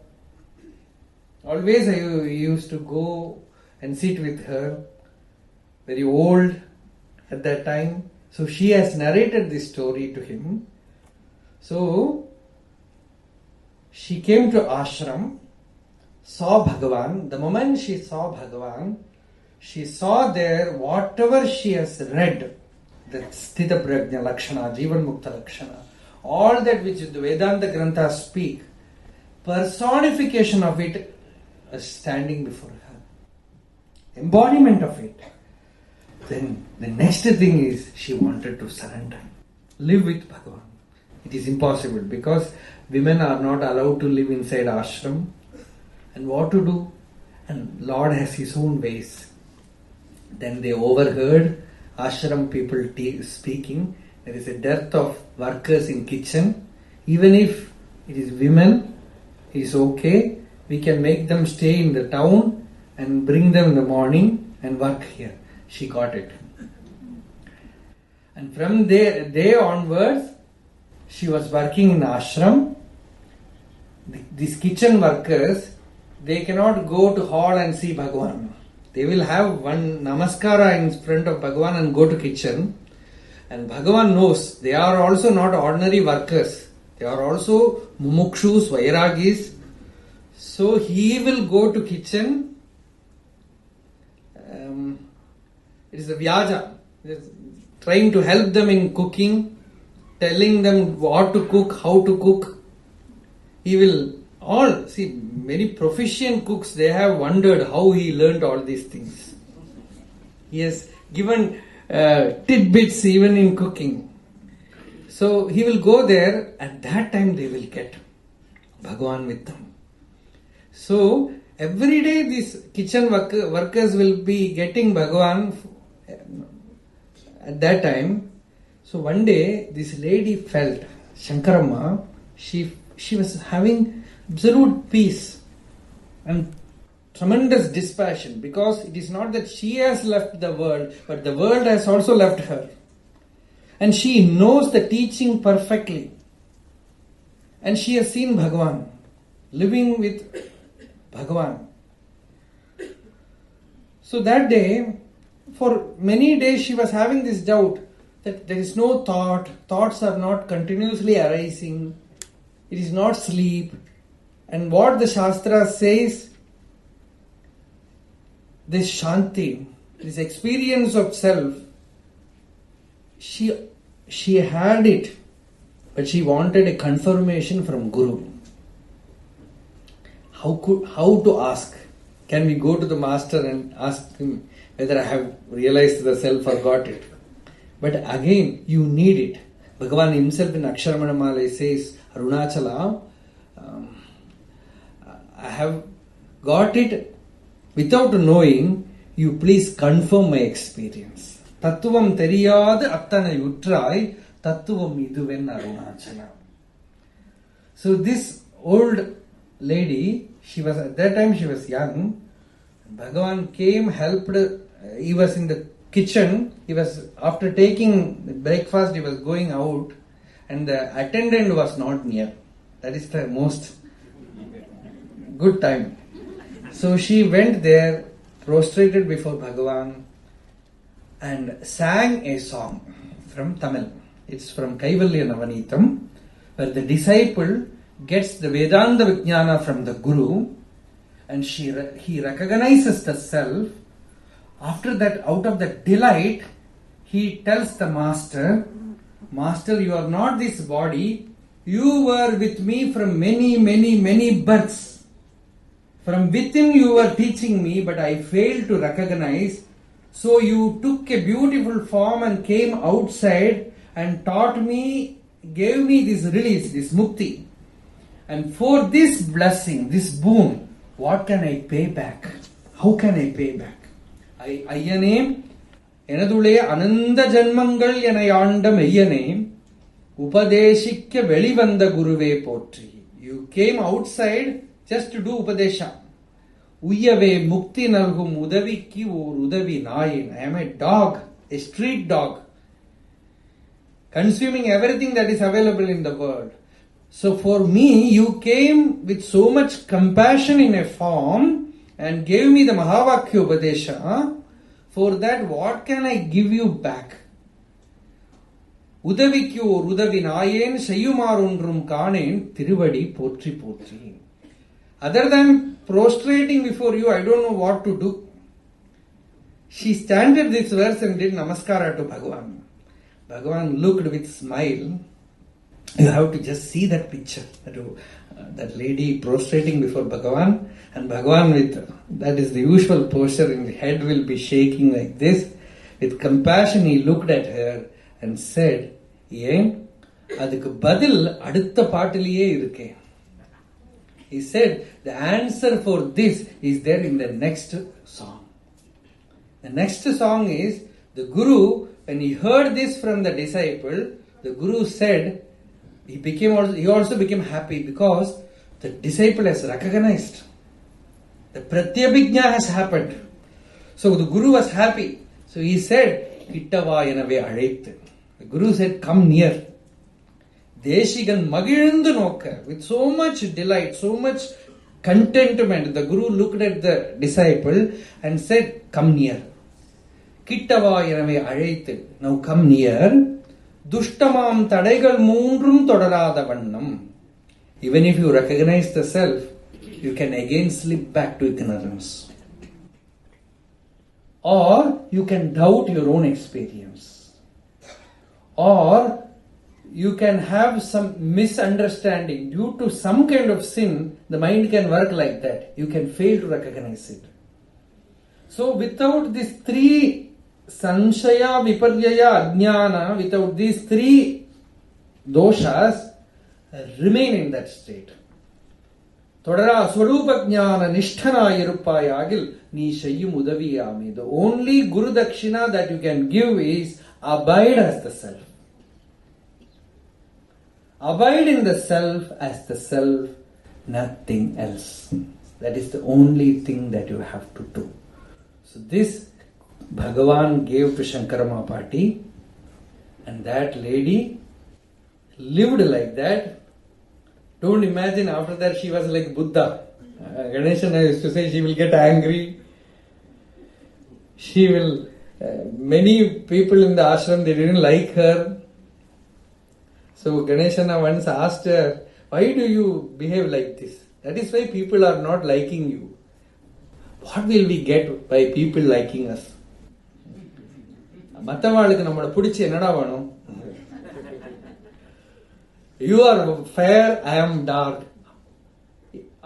Always I used to go and sit with her, very old at that time. So she has narrated this story to him. So she came to ashram, saw Bhagavan. The moment she saw Bhagavan, she saw there whatever she has read, the Sthita Prajna Lakshana, Jivan Mukta Lakshana, all that which the Vedanta Granthas speak, personification of it is standing before her. Embodiment of it. Then the next thing is she wanted to surrender. Live with Bhagavan. It is impossible because women are not allowed to live inside ashram. And what to do? And Lord has His own ways. Then they overheard ashram people speaking. There is a dearth of workers in kitchen. Even if it is women, it is okay. We can make them stay in the town and bring them in the morning and work here. She got it. And from there onwards, she was working in ashram. These kitchen workers, they cannot go to hall and see Bhagavan. They will have one namaskara in front of Bhagavan and go to kitchen. And Bhagavan knows they are also not ordinary workers. They are also mumukshus, vairagis. So he will go to kitchen. It is a vyaja. Trying to help them in cooking, telling them what to cook, how to cook. He will many proficient cooks, they have wondered how he learnt all these things. He has given tidbits even in cooking. So he will go there, at that time they will get Bhagavan with them. So every day these kitchen workers will be getting Bhagavan at that time. So one day this lady felt, Shankarama, she was having absolute peace and tremendous dispassion, because it is not that she has left the world, but the world has also left her. And she knows the teaching perfectly. And she has seen Bhagavan, living with Bhagavan. So that day, for many days she was having this doubt that there is no thoughts are not continuously arising, it is not sleep. And what the Shastra says, this Shanti, this experience of self, she had it, but she wanted a confirmation from Guru. How to ask? Can we go to the master and ask him whether I have realized the self or got it? But again, you need it. Bhagavan himself in Aksharamana says, Arunachala, I have got it without knowing, you please confirm my experience. Tattvam theriyad attana yutrai, tattvam iduven Arunachala. So this old lady, at that time she was young. Bhagavan came, helped, he was in the kitchen. He was, after taking breakfast, he was going out, and the attendant was not near. That is the most good time. So she went there, prostrated before Bhagavan, and sang a song from Tamil. It's from Kaivalya Navanitam, where the disciple gets the Vedanta Vijnana from the Guru, and he recognizes the self. After that, out of the delight, he tells the master, Master, you are not this body. You were with me from many births. From within you were teaching me, but I failed to recognize. So you took a beautiful form and came outside and taught me, gave me this release, this mukti. And for this blessing, this boon, what can I pay back? How can I pay back? ஐயனே எனதுளே அனந்த ஜன்மங்கள் என ஆண்ட மெய்யனே உபதேசிக்க வெளிவந்த குருவே போற்றி. You came outside just to do upadesha. உய்யவே முக்தி நல்கும் உதவிக்கு ஓர் உதவி நாயேன். I am a dog, a street dog, consuming everything that is available in the world. So for me, you came with so much compassion in a form and gave me the Mahavakya Upadesha. For that, what can I give you back? உதவிக்கு ஓர் உதவி நாயேன் செய்யுமாறு ஒன்றும் காணேன் திருவடி போற்றி போற்றி. Other than prostrating before you, I don't know what to do. She standed this verse and did namaskara to Bhagavan. Bhagavan looked with smile. You have to just see that picture. That lady prostrating before Bhagavan, and Bhagavan with, that is the usual posture, and the head will be shaking like this. With compassion he looked at her and said, ஏன் அதுக்கு பதில் அடுத்த பாட்டிலேயே இருக்கே. He said, the answer for this is there in the next song. The next song is, the Guru, when he heard this from the disciple, the Guru said, he also became happy because the disciple has recognized. The pratyabhijna has happened. So the Guru was happy. So he said, Kittava yanave azhaithu. The Guru said, come near. Deshigan magizhundu nokka. With so much delight, so much contentment, the Guru looked at the disciple and said, come near. Kittava yanave azhaithu. Now come near. Dushtamam தடைகள் மூன்றும் தொடராத வண்ணம். Even if you recognize the self, you can again slip back to ignorance. Or you can doubt your own experience. Or you can have some misunderstanding. Due to some kind of sin, the mind can work like that. You can fail to recognize it. So without these three sanshaya, viparyaya, ajnana, without these three doshas, remain in that state. தொடரா ஸ்வரூப ஞான நிஷ்டனாயிருப்பாயாகில் நீ செய்யும் உதவியாமே. The only Guru Dakshina that you can give is abide as the self. Abide in the self as the self, nothing else. That is the only thing that you have to do. So this Bhagavan gave to Shankarama Party, and that lady lived like that. Don't imagine after that she was like Buddha. Ganeshan used to say she will get angry. She will, many people in the ashram, they didn't like her. So Ganeshana once asked her, why do you behave like this? That is why people are not liking you. What will we get by people liking us? மற்றவாளுக்கு நம்மளை பிடிச்சி என்னடா வேணும்? You are fair, I am dark.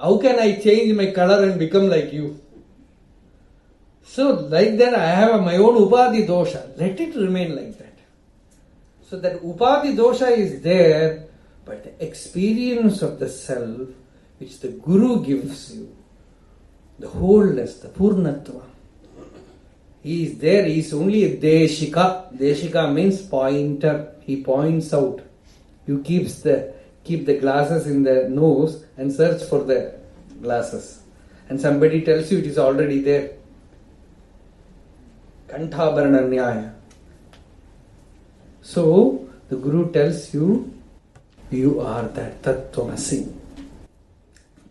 How can I change my color and become like you? So like that I have my own upadhi dosha. Let it remain like that. So that upadhi dosha is there, but the experience of the self which the Guru gives you, the wholeness, the purnatva, he is there. He is only a deshika. Deshika means pointer. He points out. You keep the glasses in the nose and search for the glasses. And somebody tells you it is already there. Kanthabharana Nyaya. So, the Guru tells you, you are that Tattvamasi.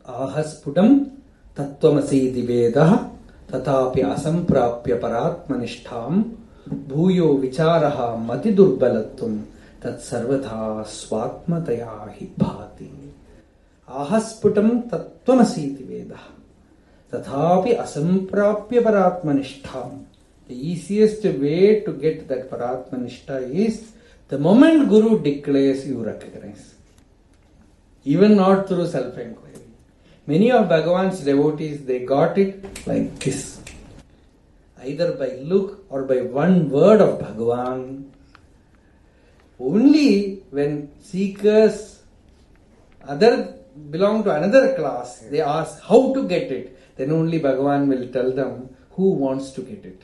Ahasputam Tattvamasi Divedah Tatapi Asamprapya Paratmanishtham Bhuyo Vicharaha Mati Durbalatum Tat Sarvatha Swatmataya Hi Bhati. Ahasputam Tattvamasi Divedah Tatapi Asamprapya Paratmanishtham. The easiest way to get that Paratmanishta is the moment Guru declares, you recognize. Even not through self-inquiry. Many of Bhagavan's devotees, they got it like this. Either by look or by one word of Bhagavan. Only when seekers belong to another class, they ask how to get it. Then only Bhagavan will tell them who wants to get it.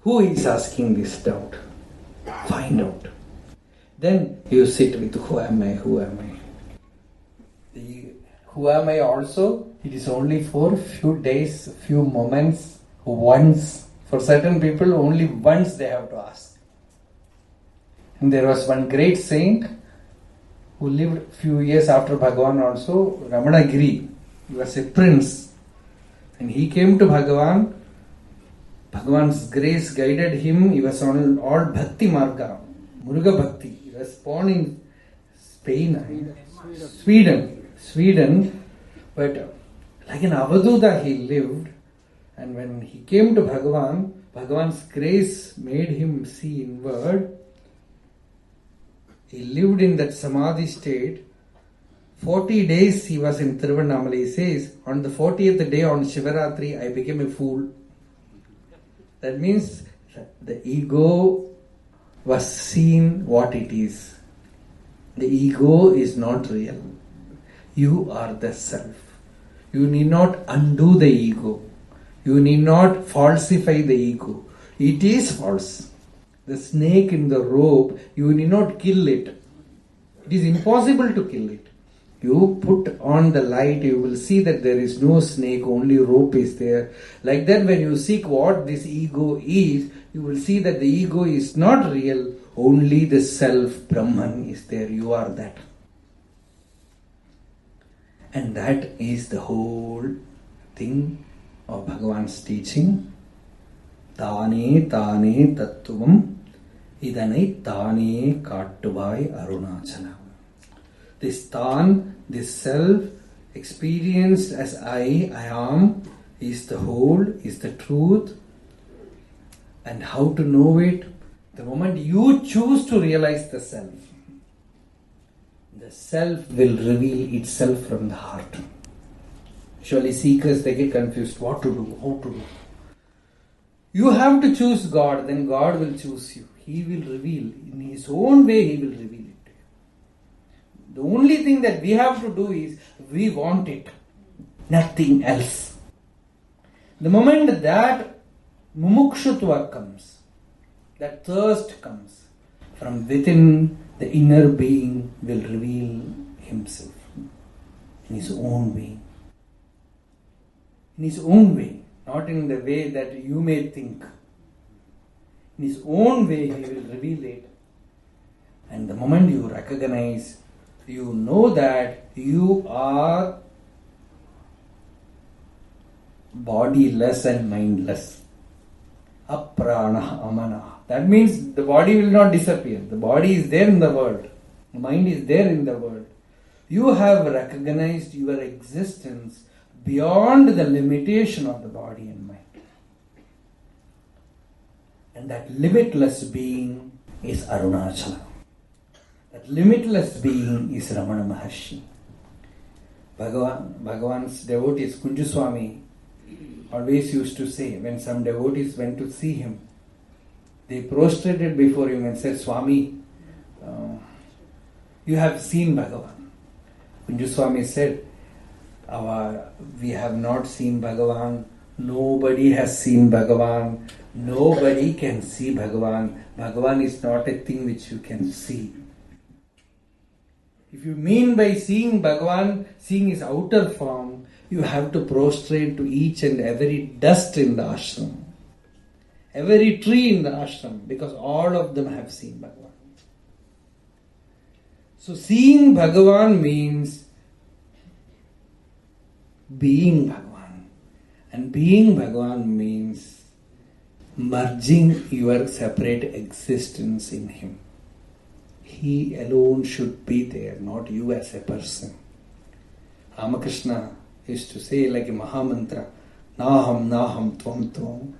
Who is asking this doubt? Find out. Then you sit with who am I, who am I. The who am I also, it is only for few days, few moments, once. For certain people, only once they have to ask. And there was one great saint who lived few years after Bhagavan also, Ramana. He was a prince. And he came to Bhagavan. Bhagavan's grace guided him. He was on all Bhakti Marga, Muruga Bhakti. He was born in Spain, Sweden. But like an Avaduta he lived. And when he came to Bhagavan, Bhagavan's grace made him see inward. He lived in that Samadhi state. 40 days he was in Tiruvannamalai. He says, on the 40th day on Shivaratri, I became a fool. That means the ego was seen what it is. The ego is not real. You are the self. You need not undo the ego. You need not falsify the ego. It is false. The snake in the rope, you need not kill it. It is impossible to kill it. You put on the light, you will see that there is no snake, only rope is there. Like that, when you seek what this ego is, you will see that the ego is not real, only the self, Brahman, is there. You are that. And that is the whole thing of Bhagavan's teaching. Tane Tane Tattvam Idanai Tane Kattuvai Arunachala. This Tan, this self, experienced as I am, is the whole, is the truth. And how to know it? The moment you choose to realize the self will reveal itself from the heart. Usually seekers, they get confused. What to do? How to do? You have to choose God, then God will choose you. He will reveal. In His own way, He will reveal it to you. The only thing that we have to do is, we want it. Nothing else. The moment that mumukshutva comes, that thirst comes, from within, the inner being will reveal himself in his own way. In his own way, not in the way that you may think. In his own way, he will reveal it. And the moment you recognize, you know that you are bodiless and mindless. Aprana amana. That means the body will not disappear. The body is there in the world. The mind is there in the world. You have recognized your existence beyond the limitation of the body and mind. And that limitless being is Arunachala. That limitless being is Ramana Maharshi. Bhagavan's devotees, Swamy, always used to say, when some devotees went to see him, they prostrated before him and said, Swamy, you have seen Bhagavan. Swamy said, we have not seen Bhagavan. Nobody has seen Bhagavan. Nobody can see Bhagavan. Bhagavan is not a thing which you can see. If you mean by seeing Bhagavan, seeing his outer form, you have to prostrate to each and every dust in the ashram. every tree in the ashram, because all of them have seen Bhagavan. So seeing Bhagavan means being Bhagavan. And being Bhagavan means merging your separate existence in Him. He alone should be there, not you as a person. Ramakrishna used to say like a Mahamantra, Naham, Naham, Tvam, Tvam.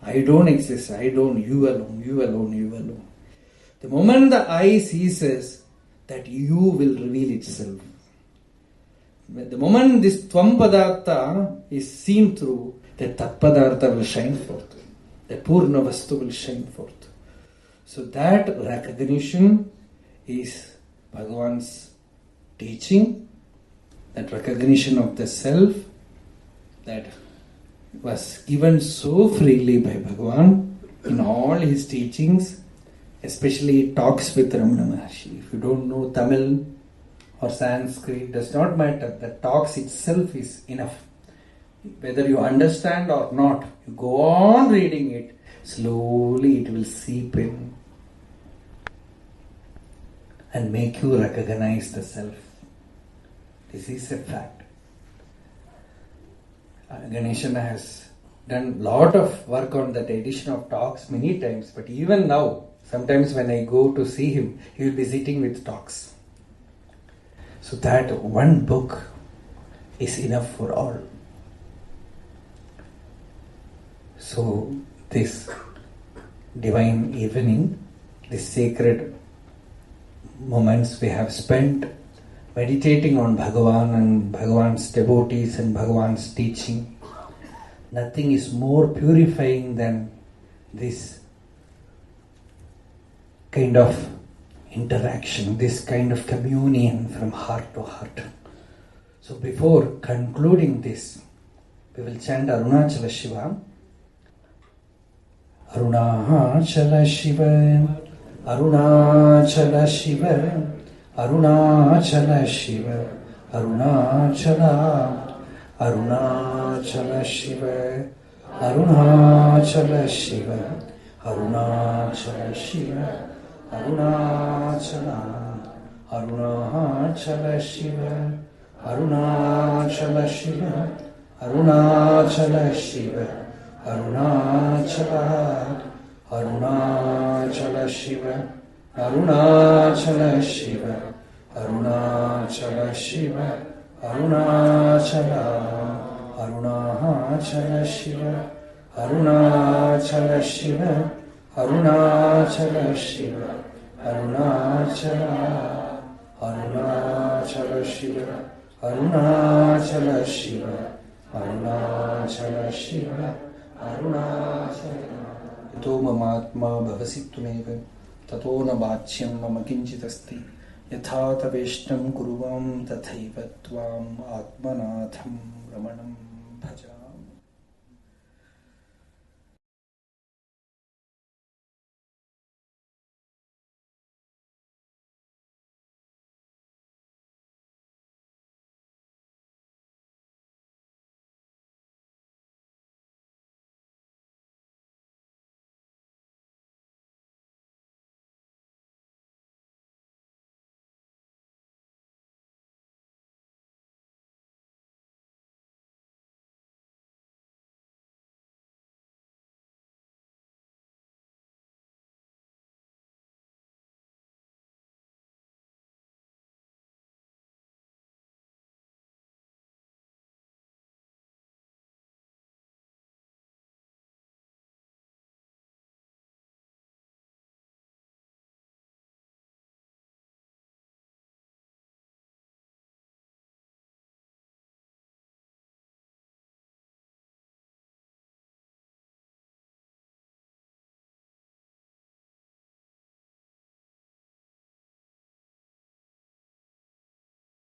I don't exist, I don't, you alone, you alone, you alone. The moment the I ceases, that you will reveal itself. The moment this Tvam Padartha is seen through, that Tat Padartha will shine forth. The Purna Vastu will shine forth. So that recognition is Bhagavan's teaching, that recognition of the self that was given so freely by Bhagavan in all his teachings, especially talks with Ramana Maharshi. If you don't know Tamil or Sanskrit, does not matter. The talks itself is enough. Whether you understand or not, you go on reading it, slowly it will seep in and make you recognize the self. This is a fact. Ganeshan has done lot of work on that edition of talks many times, but even now, sometimes when I go to see him, he will be sitting with talks. So that one book is enough for all. So this divine evening, this sacred moments we have spent meditating on Bhagavan and Bhagavan's devotees and Bhagavan's teaching, nothing is more purifying than this kind of interaction, this kind of communion from heart to heart. So before concluding this, we will chant Arunachala Shiva. Arunachala Shiva, Arunachala Shiva, Arunachala Shiva, Arunachala, Arunachala Shiva, Arunachala Shiva, Arunachala Shiva, Arunachala, Arunachala Shiva, Arunachala Shiva, Arunachala Shiva, Arunachala, Arunachala Shiva, Arunachala Shiva, Arunachala Shiva, Arunachala, Arunachala Shiva, Arunachala Shiva, Arunachala Shiva, Arunachala, Arunachala Shiva, Arunachala Shiva, Arunachala Shiva, Arunachala. Yato mamatma bhavasi tumeva, tato na bachyam mama kinchitasti, yatha taveshtam kuruvam tathaiva tvam atmanatham ramanam bhaja.